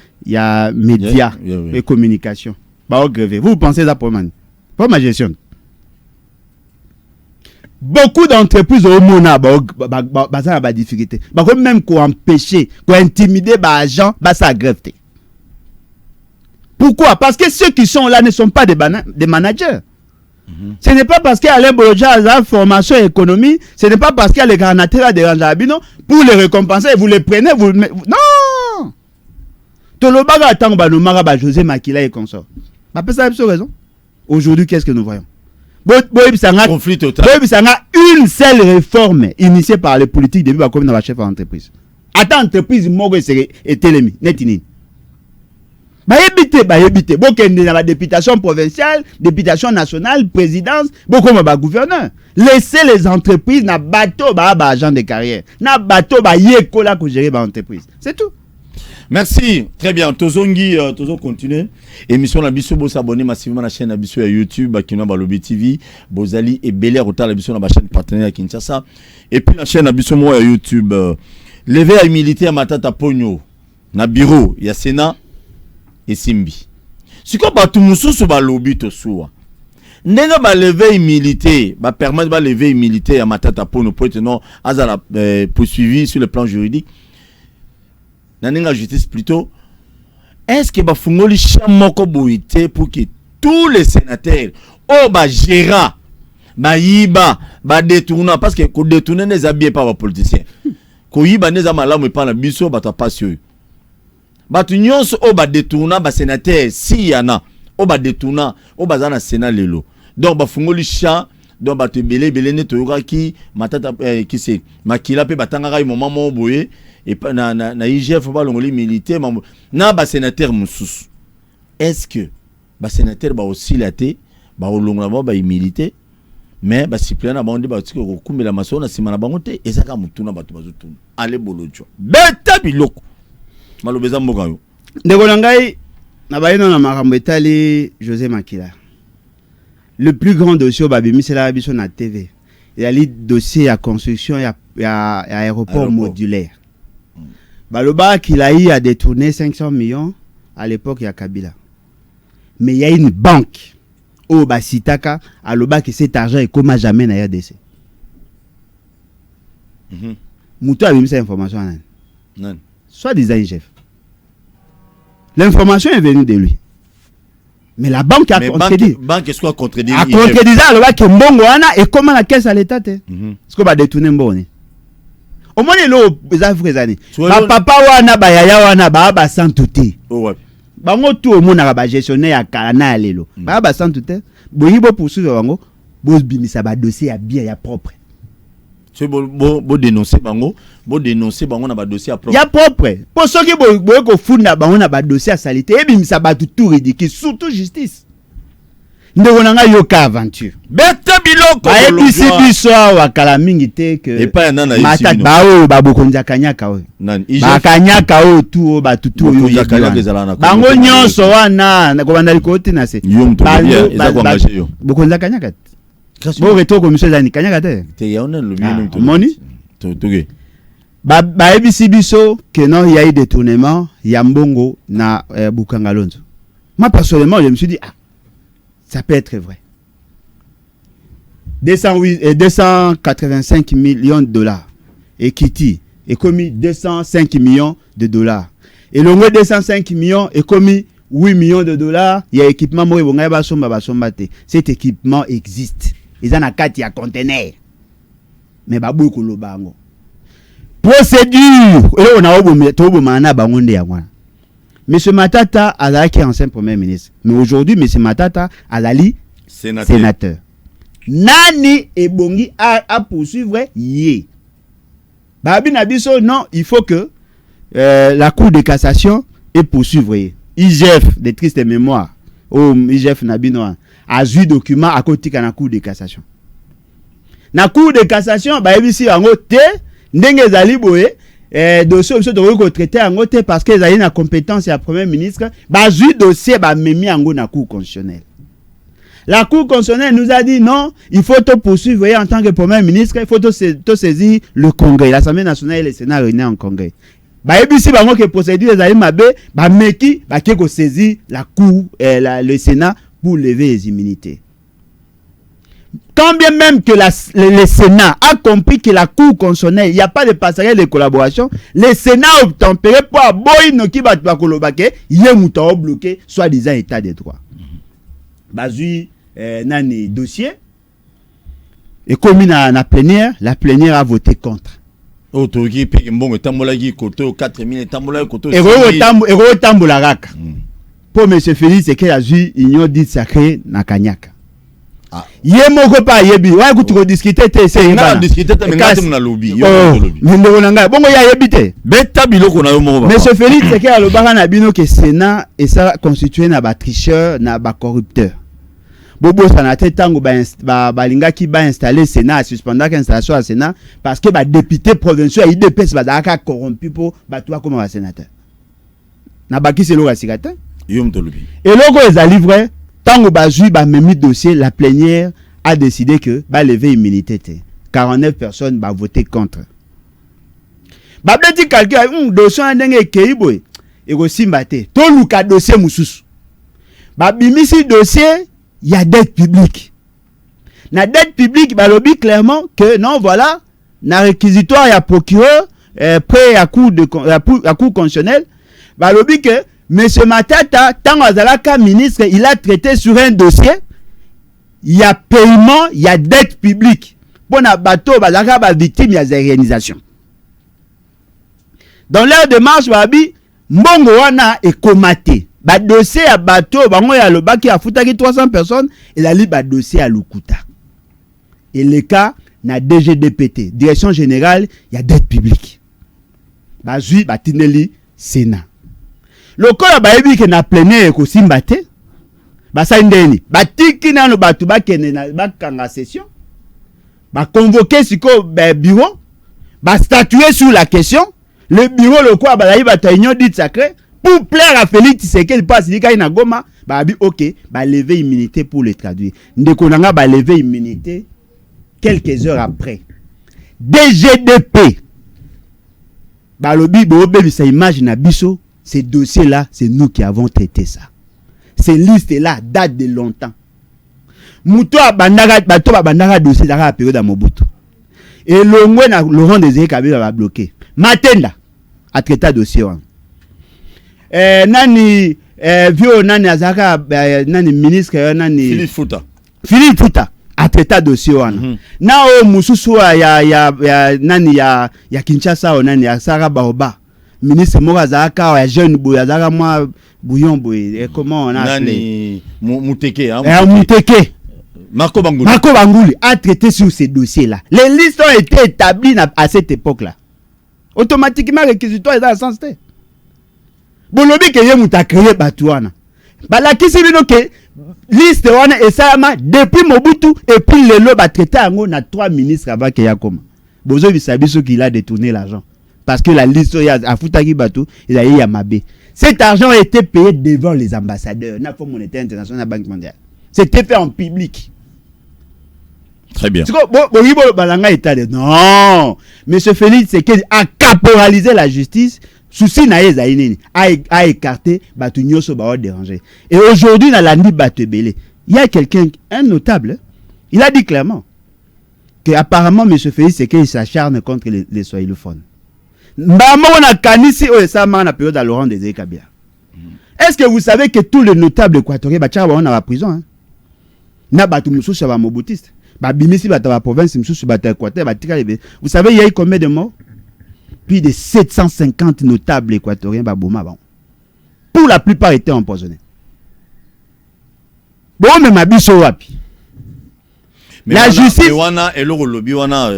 médias et communication. Bah grevé. Vous pensez ça pour ma gestion. Beaucoup d'entreprises au Mona ba difficulté. Bah même qu'on empêcher, qu'on intimider ba agent, ba ça grève. Pourquoi? Parce que ceux qui sont là ne sont pas des managers. Ce n'est pas parce qu'Alain Bolodja a la formation économie, ce n'est pas parce qu'il y a les granateurs de Ranjabino, pour les récompenser, vous les prenez, vous non! Tolobaga attend Banomara, José Makila et consort. Bah, ça a raison. Aujourd'hui, qu'est-ce que nous voyons? Conflit total. Une seule réforme initiée par les politiques depuis comme dans la chef d'entreprise. Attends, entreprise, moi, c'est Télémi, Netini. Bah éviter beaucoup dans la députation provinciale, députation nationale, présidence, beaucoup de gouverneur. Laissez les entreprises na bateau ba agent de carrière, na bateau ba yekola ko gérer ba entreprise. C'est tout. Merci, très bien. Tozongi, tozo continuer. Émission na biso bo s'abonner massivement à la chaîne na biso ya YouTube, Bakina Balobi TV, Bozali et Belair Ota la biso na ba chaîne partenaire à Kinshasa. Et puis la chaîne na biso mo ya YouTube. Levé à humilité à Matata Pogno na bureau, ya Sénat et Simbi. Si quoi batou mususu ba lobi to soua. Ndenga ba lever humilité, ba permettre ba lever humilité à Matata Pogno pour être non azala poursuivi sur le plan juridique. Nanenga justice plutôt. Est-ce que ba fungoli chamoko boité pour que tous les sénateurs ba gérant ba yiba ba détourner parce que ko détourner les habillés par les politiciens. Ko yiba les amalamu pas na biso ba ta passion. batu nyonso o ba détourna ba sénateur si yana o ba détourna o bazana sénat lelo donc ba fungoli champ donc batu belé ne toyoka ki matata qui c'est makila pe batanga ka moment mo boye et na IGF ba longoli militaire na ba sénateur mususu est-ce que ba sénateur ba aussi laté ba olongola ba militaire mais ba suppléant na bande ba tiko ko kumbela maso na sima na bango te ezaka mutuna batu bazotuna ale bolojo beta biloko malobeza mboka yo ndeko na ngai na bayino na makambo etali José Makila le plus grand dossier babimisela biso na TV il y a le dossier ya construction ya aéroport modulaire baloba qu'il a eu à détourner 500 millions à l'époque ya Kabila mais il y a une banque au basitaka aloba que cet argent est comme jamais na RDC muto abimisa information nan soit disant IGF. L'information est venue de lui. Mais la banque a contredit. Banque est-ce qu'on contredit? A contredit ça, le que mbongo wana et comment la caisse à l'état te. Est-ce qu'on va détourner mbongo? Au moins lo za frezani. Ba papa wana ba yaya wana ba santuté. Oh ouais. Bango tout au monde ba gestionnaire ya kana lelo. Ba santuté. Boyibo poursuivre bango, bo bimisa ba dossier ya bien ya propre. C'est bon dénoncer bango na ba dossier propre. Ya propre. Pour ceux qui boye ko funda bango na ba dossier à salité et bimisa ba tout ridicule surtout justice. Ndeko nanga yoka aventure. Beta biloko ba ebisi biso wa kala mingi te que et pas nana ici. Mata ba o ba bokonza kanyaka o. Ba kanyaka o tu ba tutu yo kanyaka. Bango nyonso wana na ko bandali ko tina se. Ba ko engager yo. Bokonza kanyaka. Bon retour comme monsieur Zani kanyaka te. Te yaona le bien to. Moni? Toge. Ba ebisi biso que non il y a eu détournement ya mbongo na Bukangalonzo. Moi personnellement je me suis dit ça peut être vrai. 285 millions de dollars. Et Kitty est commis 205 millions de dollars. Et le moins 205 millions est commis 8 millions de dollars. Il y a équipement cet équipement existe. Ils en a 4 il y a conteneur. Mais babu ko lobango. Procédure. Et on a obo mana bangonde ya wana. Monsieur Matata azalaki ancien premier ministre. Mais aujourd'hui, Monsieur Matata azali sénateur. Nani ebongi a poursuivre yé. Babi Nabiso, non, il faut que la Cour de cassation ait poursuivre. IGF, de triste mémoire, IGF Nabino, a vu document à côté de la Cour de cassation. La Cour de cassation, babi si en te, ndenge zali boye, dossier de traité en côté parce que ils ont une compétence à premier ministre, bah ju dossier bah memi en go na cour constitutionnelle. La cour constitutionnelle nous a dit non, il faut te poursuivre en tant que premier ministre, il faut te saisir le Congrès, l'Assemblée nationale et le Sénat réunis en Congrès. Bah ebisi bango que procédure les mabe, bah meki bah qui saisir la cour le Sénat pour lever les immunités. Quand bien même que le Sénat a compris que la Cour constitutionnelle, il n'y a pas de passerelle de collaboration, le Sénat a obtempéré pour aboyer nos qui battent pas kolobake, il est mouton bloqué, soi-disant état de droit. Bazui, nani dossier, et comme na plénière, la plénière a voté contre. Otoki pe mbongo tambolaki koto 4000 tambolaki koto. Et tambola raka. Pour monsieur Félix c'est qu'il a vu union dite sacrée na Kanyaka. Yemoko pa yebi wa kutuko discuter te c'est na discuter te ngati mna lobby yo lobby ndeko nanga bongo ya yebite beta biloko na yo moko monsieur Félix c'est qu'il a le bana bino que Sénat et ça constitué na ba tricheur na ba corrupteur bobo sana te tango ba linga ki ba installer Sénat suspendre l'installation à Sénat parce que ba député provinciaux IDPS ba daka corrompu pour ba toi comme un sénateur na ba ki c'est lo asikata yo mto lobby et loko ezali vrai. Tant que Bazui a mis dossier, la plénière a décidé que va lever immunité. 49 personnes va voter contre. Ba beti quelqu'un dossier ndenge keiboy et aussi mbate. To luka dossier mususu. Ba bimisi dossier, il y a dette publique. Na dette publique ba lobby clairement que non voilà, na réquisitoire il y a procureur près à cour constitutionnelle, ba lobby que Monsieur Matata, tant Azalaka ministre, il a traité sur un dossier. Il y a paiement, il y a dette publique. Pour na bateau, bazaka ba victime, il y a des réalisations. Dans leur démarche, babi, mbongo wana ekomate ba dossier ya bato bango ya lobaki afutaki 300 personnes ezali ba dossier ya lukuta et le cas na DGDPT direction générale ya dette publique bazui batineli Sénat lokola bayebi ke na plénière ko simba te basa ndeni batiki nano batu bakene na bakanga session ba convoquer siko bureau ba statuer sur la question. Le bureau le quoi ba bata union dit sacré pour plaire à Félix Tshisekedi passe dit na Goma ba bi OK ba lever immunité pour le traduire ndeko nanga ba lever immunité quelques heures après DGDP ba lobi bo bebisa image na biso. Ces dossiers là c'est nous qui avons traité ça. Ces listes là datent de longtemps. Muto abandaka bato babandaka dossier dans la période à Mobutu et longwe na Laurent Désiré Kabila va bloquer Matenda a traité dossier wan nani vio nani azaka nani ministre nani Philippe Futa a traité dossier wan na o mususu ya nani ya Kinshasa o nani ya Sara Baoba ministre moko azaka ya jeune boy azaka moi bouillon boy comment on a nani Muteke Muteke Marco Bangouli a traité sur ces dossiers-là. Les listes ont été établies à cette époque-là. Automatiquement, réquisitoire est dans le sens. Bolobi que yé a créé Batouana. Bala qui c'est que liste wana et ça depuis Mobutu et puis le lot a traité na 3 ministres avant qu'il y a comme. Bozo bisabiso qu'il a détourné l'argent parce que la liste a Futaki Batou il a Yamabe. Cet argent a été payé devant les ambassadeurs, na Fonds monétaire international, Banque mondiale. C'était fait en public. Très bien. Non, monsieur Félix Tshisekedi a caporalisé la justice. Souci naïe a écarté batu nyoso ba déranger. Et aujourd'hui dans la nuit Batebele, il y a quelqu'un, un notable, il a dit clairement que apparemment monsieur Félix Tshisekedi s'acharne contre les soyilophones. Mbamo na kanisi o esama na période à Laurent Désiré Kabila. Est-ce que vous savez que tous les notables équatoriens bacha ba na prison hein? Na batu mususu ba mobutiste. Ba bimisi bata ba province mususu bata Équateur batika lebe. Vous savez il y a eu combien de morts? Plus de 750 notables équatoriens ba boma ba. Pour la plupart étaient empoisonnés. Bon mais ma biso wapi. Mais la justice wana eloko lobi wana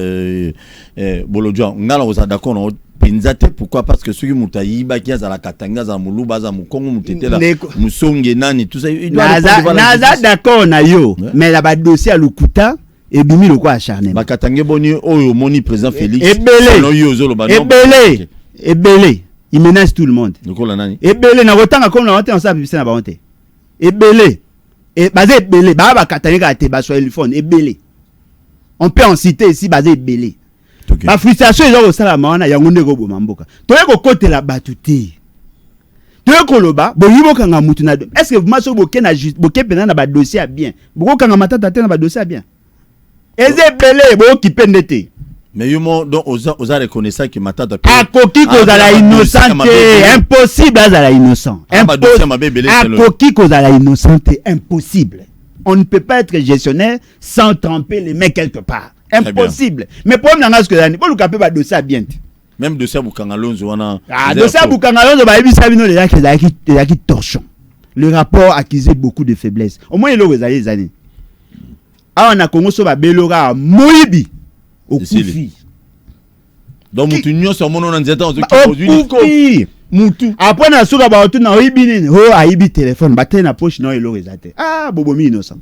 bolodjo ngala oza d'accord no penzate pourquoi parce que ceux qui mutayiba qui za la katanga za muluba za mukongo mutetela musonge nani tout ça naza d'accord na yo mais la ba dossier à lukuta et bimi le quoi acharné ba katanga boni oyo moni président Félix ebele il menace tout le monde lokola nani ebele na kotanga comme na honte on sa bibisa na ba honte ebele et basé ebele ba katanga te ba soyelifone ebele on peut en citer ici basé ebele. Ma frustration est au salama wana yango ndeko bo mamboka. Toye ko kotela batuti. Toye ko loba bo yibo kanga mutu na. Est-ce que vous maso boke na juste boke pena na ba dossier bien. Boko kanga matata te na ba dossier bien. Eze belé bo ki pendete. Mais yomo donc oza reconnaissant que matata akoki ko za la innocente impossible à la innocent. Akoki ko za la innocente impossible. On ne peut pas être gestionnaire sans tremper les mains quelque part. Impossible. Mais pour nous, ce que nous avons fait, c'est dossier bien. Même dossier Boukangalonzo, on a. Ah, dossier Boukangalonzo, il y a qui torchon. Le rapport accusait beaucoup de faiblesses. Au moins, il y a des années. Ah, on a commencé à Belora, Moïbi, au Koufi. Donc, Moutounion, sur mon nom, on dit Moutou. Après, on a souga ba tout na Oibini, oh Aibi téléphone, batte na poche non elo rezate. Ah, Bobomi innocent.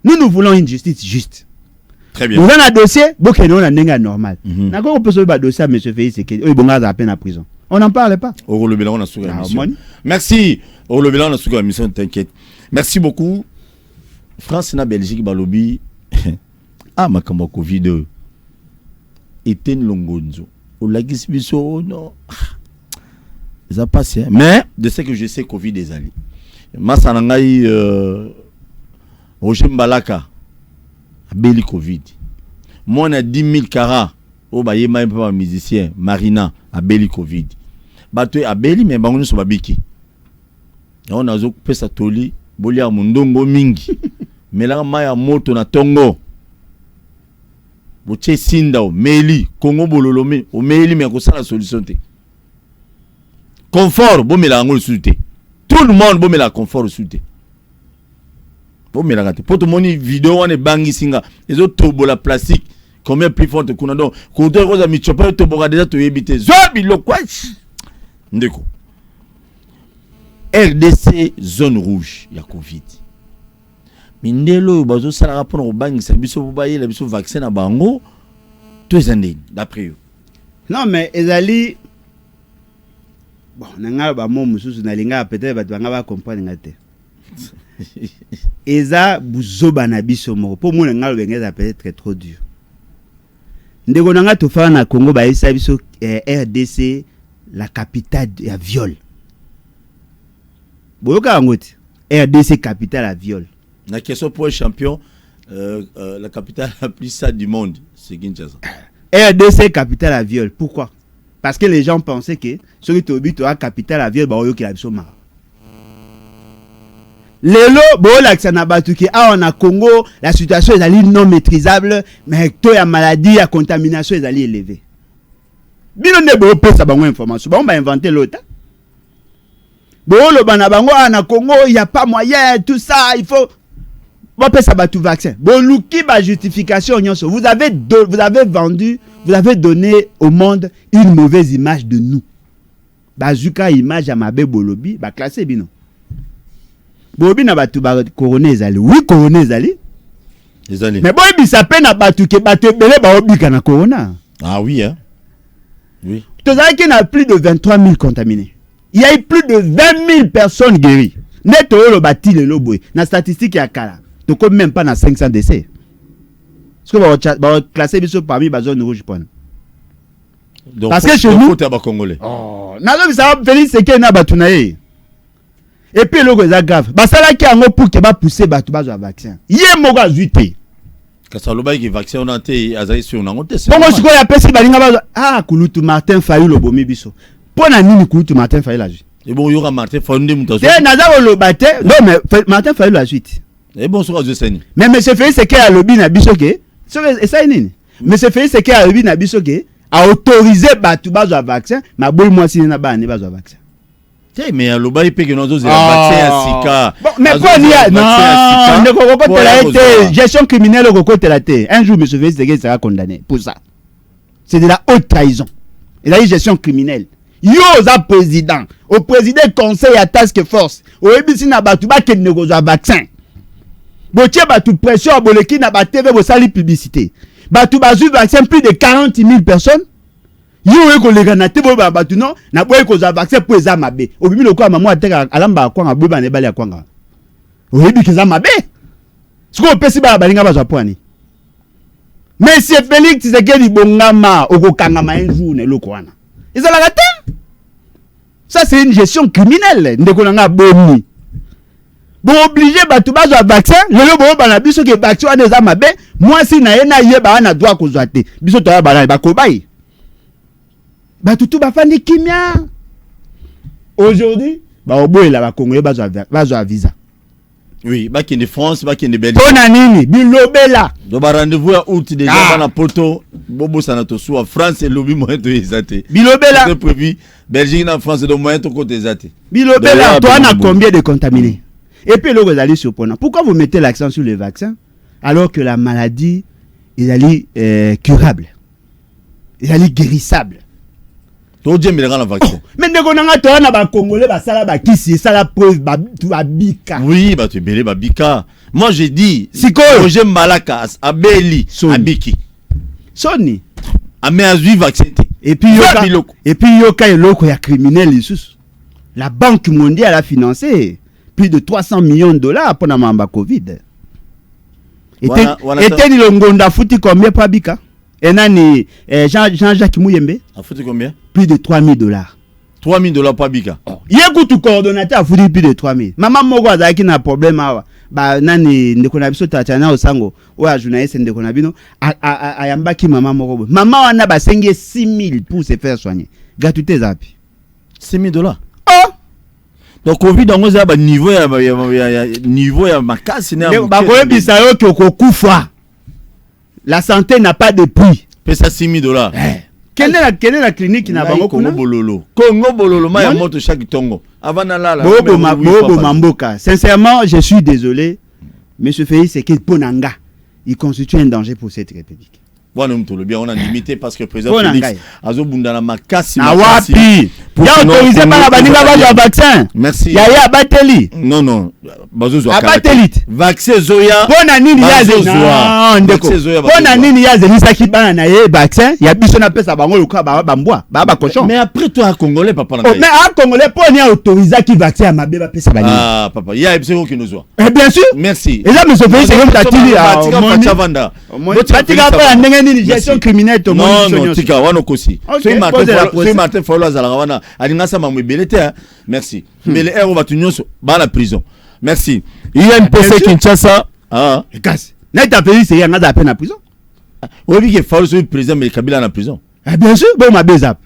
Nous voulons une justice juste. Très bien. Nous avons un dossier, beaucoup de gens n'ont normal. D'accord, on peut sauver le dossier à M. Félix Tshisekedi. Oui, bon, à peine à prison. On n'en parle pas. Au Bilan, on a souga la mission. Merci. Au Bilan, on a souga la mission, t'inquiète. Merci beaucoup. France na Belgique, Balobi. Ah, ma kamba Covid. Eten Longonzo. Au Lagis Bisso, non. Ça passe, mais de ce que je sais, Covid est allé. Massanangaï Roger Mbalaka a béli Covid. Moi, on a 10 000 carats. Oh, bah, il y a un musicien, Marina, a béli Covid. Bah, tu es à béli, mais bah, on est sur Babiki. On a fait ça, Toli, Bolia Mundongo Mingi. Mais là, on a moto na Tongo. Boche Sindao, Meli, Congo Bololome, au Meli, mais on a la solution. confort bomela ngol souté tout le monde bomela confort souté bomela gâté pour tout moni vidéo on est bangi singa les autres tobola plastique combien plus forte kuna donc ko to ko za mi chopa to boga déjà to yebité zobi lo quoi ndeko RDC zone rouge ya Covid mindelo bazo sala rapport au bangi sa biso bobaye la biso vaccin na bango to ezandeni d'après eux. Non mais ezali bon nanga ba mo mususu na linga peut-être ba banga ba comprendre ngate eza buzoba na biso moko po mo nanga bengeza peut-être trop dur ndeko nanga to fa na Congo ba isa biso RDC la capitale ya viol boyoka ngoti RDC capitale à viol la question pour un champion la capitale la plus sale du monde c'est Kinshasa. RDC capitale à viol pourquoi? Parce que les gens pensaient que celui qui est la capitale à viol, bah, qui a besoin. Lelo, bon, l'accent à Batuki, on a Congo, la situation est allée non maîtrisable, mais taux de maladie, la contamination est allée élevée. Bien, on est bon, ça va information. Bon, on va inventer l'autre. Bon, le Banabango, on a Congo, il n'y a pas moyen, tout ça, il faut. Bon, ça va tout vaccin. Bon, l'ouki, bah, justification, vous avez vendu, vous avez donné au monde une mauvaise image de nous. Bazuka image à ma bolobi, bah, classé, bino. Bolobi n'a pas tout, bah, coroné, ezali. Oui, coroné, ezali. Mais bon, il s'appelle n'a pas tout, bah, te belé, bah, obi, kana corona. Ah oui, hein. Oui. Tu sais qu'il y a plus de 23 000 contaminés. Il y a eu plus de 20 000 personnes guéries. Net, le bâti, le loboé. Na statistique, il y a kala. Donc même pas dans 500 décès. Est-ce que va classer biso parmi les zones rouges point. Donc parce que chez nous Congolais. Oh, nazo ça Félix Sekei na batunaye. Et puis le gars grave. Ba sala ki ango pour que ba pousser batu ba zo vaccin. Yé moko azuité. Kasaloba ki vaccin on ante azali sur na ngote. Bon moi siko ya pesi balinga ba ah Kulutu Martin Fayulu bomi biso. Pona nini Kulutu Martin Fayulu la. Et bon yora Martin Fayulu mutazo. Té naza lo baté. Non mais Martin Fayulu la suite. Et bon sur Azoseni. Mais monsieur Félix Sekei a lobby na biso ke. Et ça nini? Monsieur Félix Sekei a lobby na biso ke a autorisé batu ba zo vaccin, ma bol moi si na ba ne ba zo vaccin. Té mais aloba ipe que nous vaccin à Sika. Bon mais quoi ni non, ne kokoko tela été gestion criminelle kokoko tela té. Un jour monsieur Félix Sekei sera condamné pour ça. C'est de la haute trahison. Il a eu gestion criminelle. Yo za président, au président conseil à task force, au ebisi na batu ba ke ne ko zo vaccin. Botier batu pression boleki na ba TV bo sali publicité. Batu bazu vaccin plus de 40 000 personnes. Yo ko lega na te bo ba batu non na boye ko za vaccin pour eza mabe. Obimi loko maman ateka alamba kwa ngabo ba ne bali akwanga. Oyebi ke za mabe. Siko pesi ba balinga ba za poani. Monsieur Félix Tshisekedi bongama okokanga ma un jour ne loko wana. Ezala gata. Ça c'est une gestion criminelle ndeko nanga boni. Bon obligé batu bazwa vaccin lelo bo bana biso ke vaccin wana eza mabe moi si na yena yeba na droit kozwa te biso to ya bana ba kobai batu tu bafandi kimia aujourd'hui ba oboyela ba Congolais bazwa visa. Oui, back in France, back in Belgique. Pona nini bilobela do ba rendez-vous à août déjà na poto bobo sanato so France et lobby moyen to ezate. Bilobela c'est prévu Belgique na France do moyen to côté ezate. Bilobela toi na combien de contaminés? Et puis, vous allez surprendre. Pourquoi vous mettez l'accent sur les vaccins alors que la maladie est curable, elle est guérissable? Mais Congolais, ça la preuve, bika. Oui, tu belé bika. Moi, j'ai dit, si Roger Malaka, Abeli, Abiki. Sony. Améazui vaccin. Et puis, yoka et loko ya criminel, la Banque mondiale a financé plus de 300 millions de dollars pour la mamba Covid. Et ni le ngonda fouti combien pour Abika? Et nani Jean-Jacques Mouyembe? A fouti combien? Plus de 3 000 dollars. 3 000 dollars pour Abika. Yékou coordonnateur a foutu plus de 3 000. Maman Mogo a qui n'a problème awa. Ba nani ndekona biso tatana osango oya journaliste ndekona bino ayamba ki maman Mogo. Maman wana ba sengi 6 000 pour se faire soigner. Gratuité zapi. 6 000 dollars. Oh! Donc Covid on a niveau ya makasi na ba ko ebisa yo ko kufa. La santé n'a pas de prix. Paye ça 6 000 dollars. Kende la clinique na bango kuna. Congo bololo ma ya moto chaque tongo. Avant na la. Bobo mamboka. Sincèrement, je suis désolé. Monsieur Félix c'est que Ponanga, il constitue un danger pour cette république. Voilà, on a limité parce que le président Félix Azo Bundana Makassi. Ah wapi. Il y a autorisé par la baninga va vaccin. Merci. Il y a Bateli. Non. Bazozo. Bateli. Vaccin Zoya. Pona nini ya Zoya. Ndeko. Pona nini ya Zelisa ki bana na ye vaccin. Il y a biso na pesa bango luka ba bambwa, ba cochon. Mais après toi congolais papa na. Mais un congolais poni a autorisé ki vaccin à mabeba pesa bani. Ah papa, il y a ebseko qui nous voit. Bien sûr. Merci. Et là monsieur Félix c'est comme tatili à Chavanda. Batika pa ndenge nini gestion criminelle to non tika wana kosi. So Martin Folo azala wana alingasa mamwebelete. Merci. Mais les héros batu nyonso ba la prison. Merci. INPC Kinshasa. Ah. Gas. Neta Félix c'est yanga za peine en prison. Obi ke Folo so président mais Kabila na prison. Bien sûr, bon ma bezap.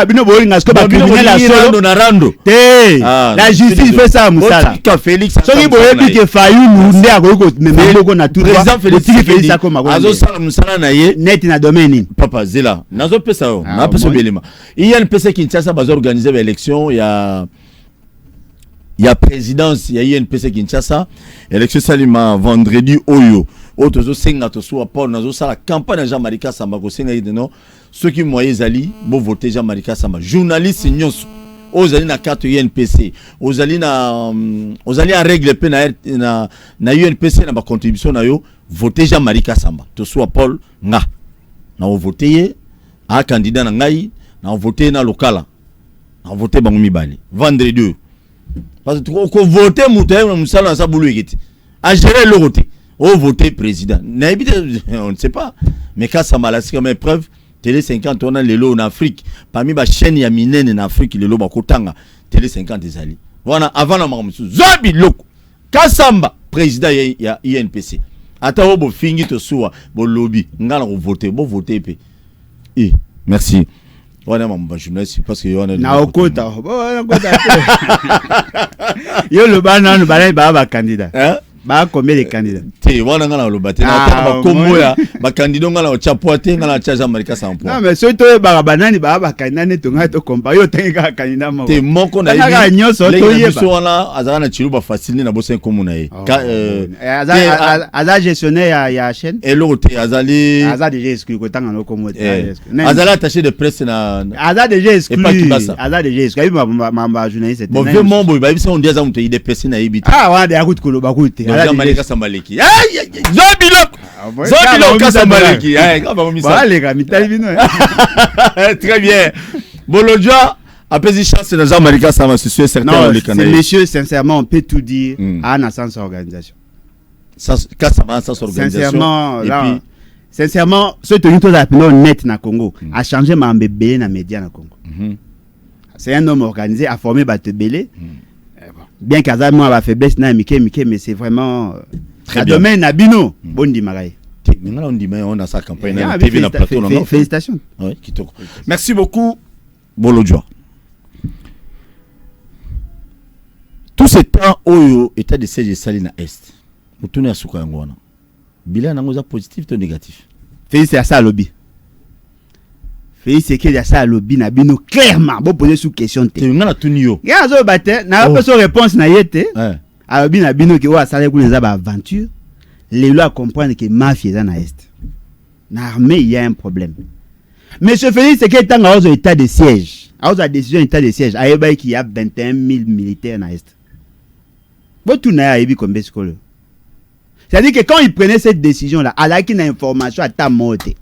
Bino bolinga sko ba criminel la solo na rando. La justice fait ça musala. Félix. Soki boye ki fayu munde akoko memelo ko na tout président Félix akoma ko. Azo sala musala na ye net na domaine. Papa Zela. Nazo pesa yo. Na pesa belema. INPC Kinshasa bazo organiser l'élection il y a présidence, il y a INPC Kinshasa. Élection salima vendredi oyo. Otozo senga to so apport nazo sala campagne Jean-Marika Samba ko senga ideno. Ceux qui moyens ali bo voter Jean-Marika Samba. Journaliste nyonso. Ozali na carte INPC. Ozali en règle pe na UNPC na ba contribution na yo voter Jean-Marika Samba. To so Paul nga. Na voter a candidat na ngai, na voter na lokala. Na voter bango mibali. Vendredi. Parce que ko voter muté na musala sa bulu ekiti. A gérer le côté. Au voter président. On ne sait pas. Mais quand ça m'a laissé comme preuve, Télé 50 on a les lots en Afrique. Parmi les chaînes ya minene en Afrique, les lots bakotanga. Télé 50 des alliés. Voilà, avant la mamusu. Zobi loko. Kasamba, président ya INPC. Ata obo fingi to suwa, bo lobby. Ngala ko voter, bo voter pe. Merci. Voilà mon journaliste parce que on a na okota. Yo le bana no bana ba candidat. Ba combien de candidats? Te wana ngala lo baté na ba kombo ya ba candidat ngala o chapoate ngala cha Jean-Marika Sampo. Non mais surtout ba banani ba candidat ne to ngato kompa yo tenga candidat mo. Te moko na ibi. Nyoso to yeba. So wana azana na chiluba facile na bosen komuna ye. Aza gestionnaire ya chaîne. Et l'autre azali aza déjà exclu ko tanga no komo. Azali attaché de presse na aza déjà exclu. Aza déjà exclu ma journaliste. Bon vieux mombo ba biso on dit aza muto ide presse na yibiti. Wa de akut ko lo bakute. Jean-Marika Sambaleki. Zobilok Sambaleki. Très bien. Bolodja a pris chance dans Jean-Marika Sambaleki, c'est sûr certain. Non, ces messieurs, sincèrement, on peut tout dire à un sens organisation. Sincèrement, là, sincèrement, ce que nous avons net na Congo a changé ma mbébé na média na Congo. C'est un homme organisé, a formé Batebele. Bien qu'Azal moi va faiblesse na Mike mais c'est vraiment la domaine na bino bondi magaye. On dit mais on a sa campagne na TV na plateau non. Félicitations. Oui, kitoko. Merci beaucoup Bolodjoa. Tout ce temps oyo état de siège sali na est. Mutune asuka yango wana. Bilan nango za positif ou négatif. Félix c'est ça lobby. Félix c'est qu'il y a ça lobby na bino clairement bon poser sous question te ngana tunio ya zo baté na pas son réponse na yete a lobby na bino ki wa sala ku les aventure les lois comprendre que mafia dans na est na armée il y a un problème. Monsieur Félix c'est qu'il est dans état de siège à la décision état de siège a yeba qui y a 21 000 militaires na est bon tout na yebi combien scolaire. C'est-à-dire que quand il prenait cette décision là à la qui na information à ta moté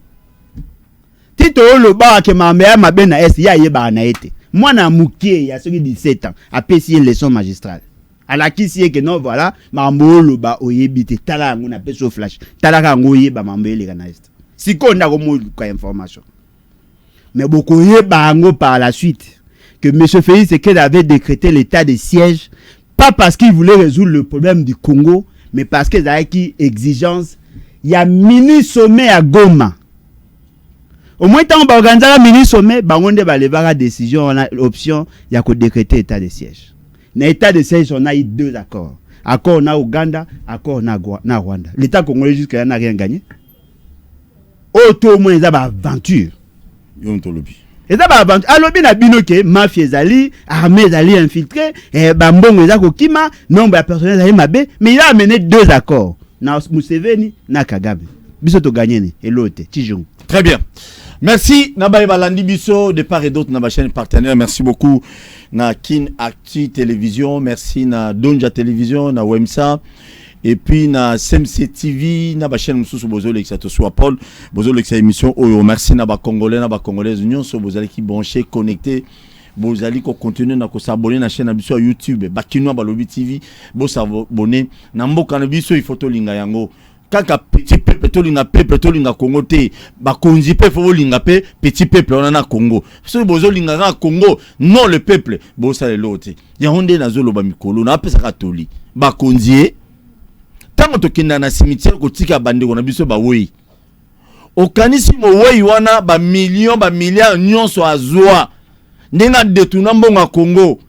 Tito le ba ke ma mère ma ben na est ya yeba na été. Moi na mukie ya celui de 17 ans a payé une leçon magistrale. À la qui c'est que non voilà ma mbolo ba oyebite tala ngona peso flash. Tala ka ngoyeba ma mbele kana est. Si ko na ko mo ka information. Mais beaucoup yeba ngo par la suite que monsieur Félix Tshisekedi avait décrété l'état de siège pas parce qu'il voulait résoudre le problème du Congo mais parce que ça qui exigence il y a mini sommet à Goma. Au moins tant ba organiser la mini sommet bangonde ba levera décision on a l'option il y a que décréter état de siège. Na état de siège on a eu deux accords. Accord na Ouganda, accord na Rwanda. L'état congolais jusqu'à n'a rien gagné. Au moins ça ba aventure. Yon to lobby. Et ça va alobi na bino ke mafia ezali, armée ezali infiltré, et bambongo ezako kima, nombre de personnel ezali mabe, mais il a amené 2 accords. Na Museveni na Kagame. Biso to gagné ni elote Tijong. Très bien. Merci Nabaye Balandi Biso de part et d'autre na ma chaîne partenaire. Merci beaucoup na Kin Actu Télévision, merci na Donja Télévision, na Wemsa. Et puis na CMC TV na ba chaîne mususu bozole que ça te soit Paul bozole que émission oyo merci na ba congolais na ba congolaises union so bozali qui branché connecté bozali ko continuer na ko s'abonner na chaîne biso YouTube ba kinwa ba lobby TV bo s'abonner na mboka na biso il faut to linga yango kaka petit peuple to linga Congo te ba konzi pe fo linga pe petit peuple on na Congo so bozole linga na Congo non le peuple bo sa le lote ya honde na zolo ba mikolo na pesa katoli ba konzi tango tokenda na cimetière kotika bande ko na biso ba wei okanisi mo wei wana ba million ba milliard nyonso azwa ndenga detuna mbonga Congo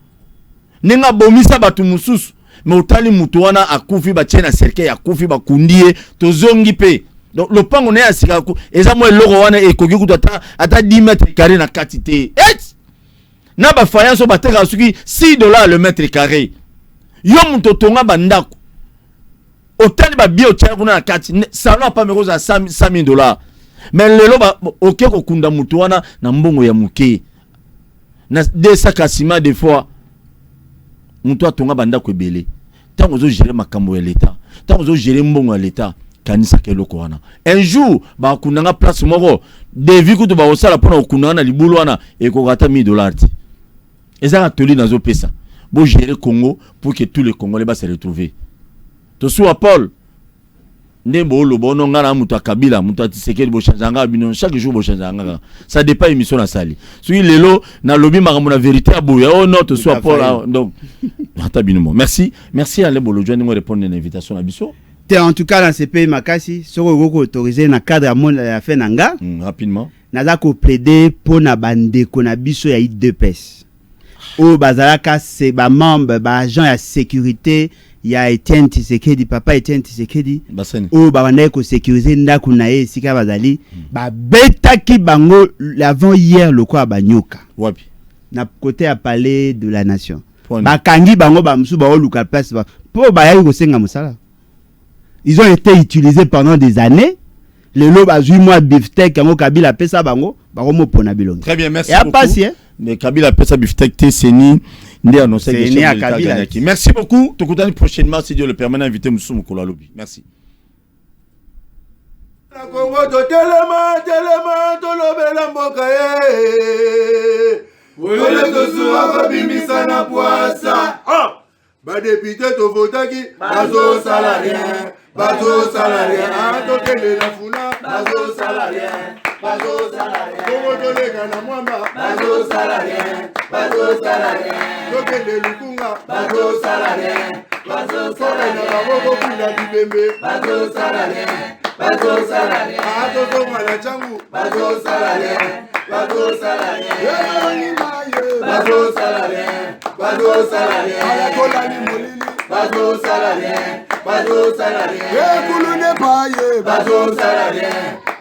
ndenga bomisa batu mususu me otali mutu wana akufi ba tena cercle akufi ba kundie tozongi pe donc le pango ne asika ku eza mo eloko wana ekoki kutata ata 10 mètres carrés na quantité na ba fayanso bateka suki $6 le mètre carré yo mutu tonga bandako otali ba bio tia kuna na kati salon pa meko za $100,000 mais lelo ba oke ko kunda mutu wana na mbongo ya muke na 200 kasima des fois mutu atonga banda ko ebele tango zo gérer makambo ya l'état tango zo gérer mbongo ya l'état kanisa keloko wana un jour ba kunanga place moko devi kutu ba osala pona okunda na libulu wana ekokata $1,000 ti ezaka toli nazo pesa bo gérer Congo pour que tous les Congolais ba se retrouver to soit Paul ndembo lo bono ngana mutu akabila mutu atisekeli bo chanzanga bino chaque jour bo chanzanga ça dépend émission na sali soki lelo na lobby makambo na vérité aboya oh non to soit Paul donc ata bino merci à le bolo joindre répondre à l'invitation na biso en tout cas dans ce pays makasi soko ko autoriser na cadre à monde la fin nanga rapidement naza ko plaider pour na bande ko na biso ya IDPS o bazalaka c'est ba membre ba agent ya sécurité ya Etienne Tshisekedi papa Etienne Tshisekedi o ba wana ko sécuriser ndako na ye sika bazali ba betaki bango l'avant hier le quoi banyoka wapi na côté à palais de la nation ba kangi bango ba musu ba oluka place ba po ba ya ko senga musala ils ont été utilisés pendant des années le lob a 8 mois biftec yango Kabila pesa bango ba ko pona bilongi très bien merci beaucoup et mais Kabila pesa biftec te seni ndé annoncé que c'est merci beaucoup tokutani prochainement si Dieu le permet d'inviter Moussou Mukolo Lobby merci na Congo to telema to lobela mboka ole to suwa ko bimisa na poasa ba député to votaki bazo salarié to tele na funa bazo salarié Congo to lega na mwamba bazo salarié to tele lukunga bazo salarié na boko kula dibembe bazo salarié to mala changu bazo salarié ala kola ni molili bazo salarié kulune paye bazo salarié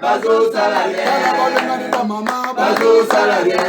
ala balengani na mama bazo salarié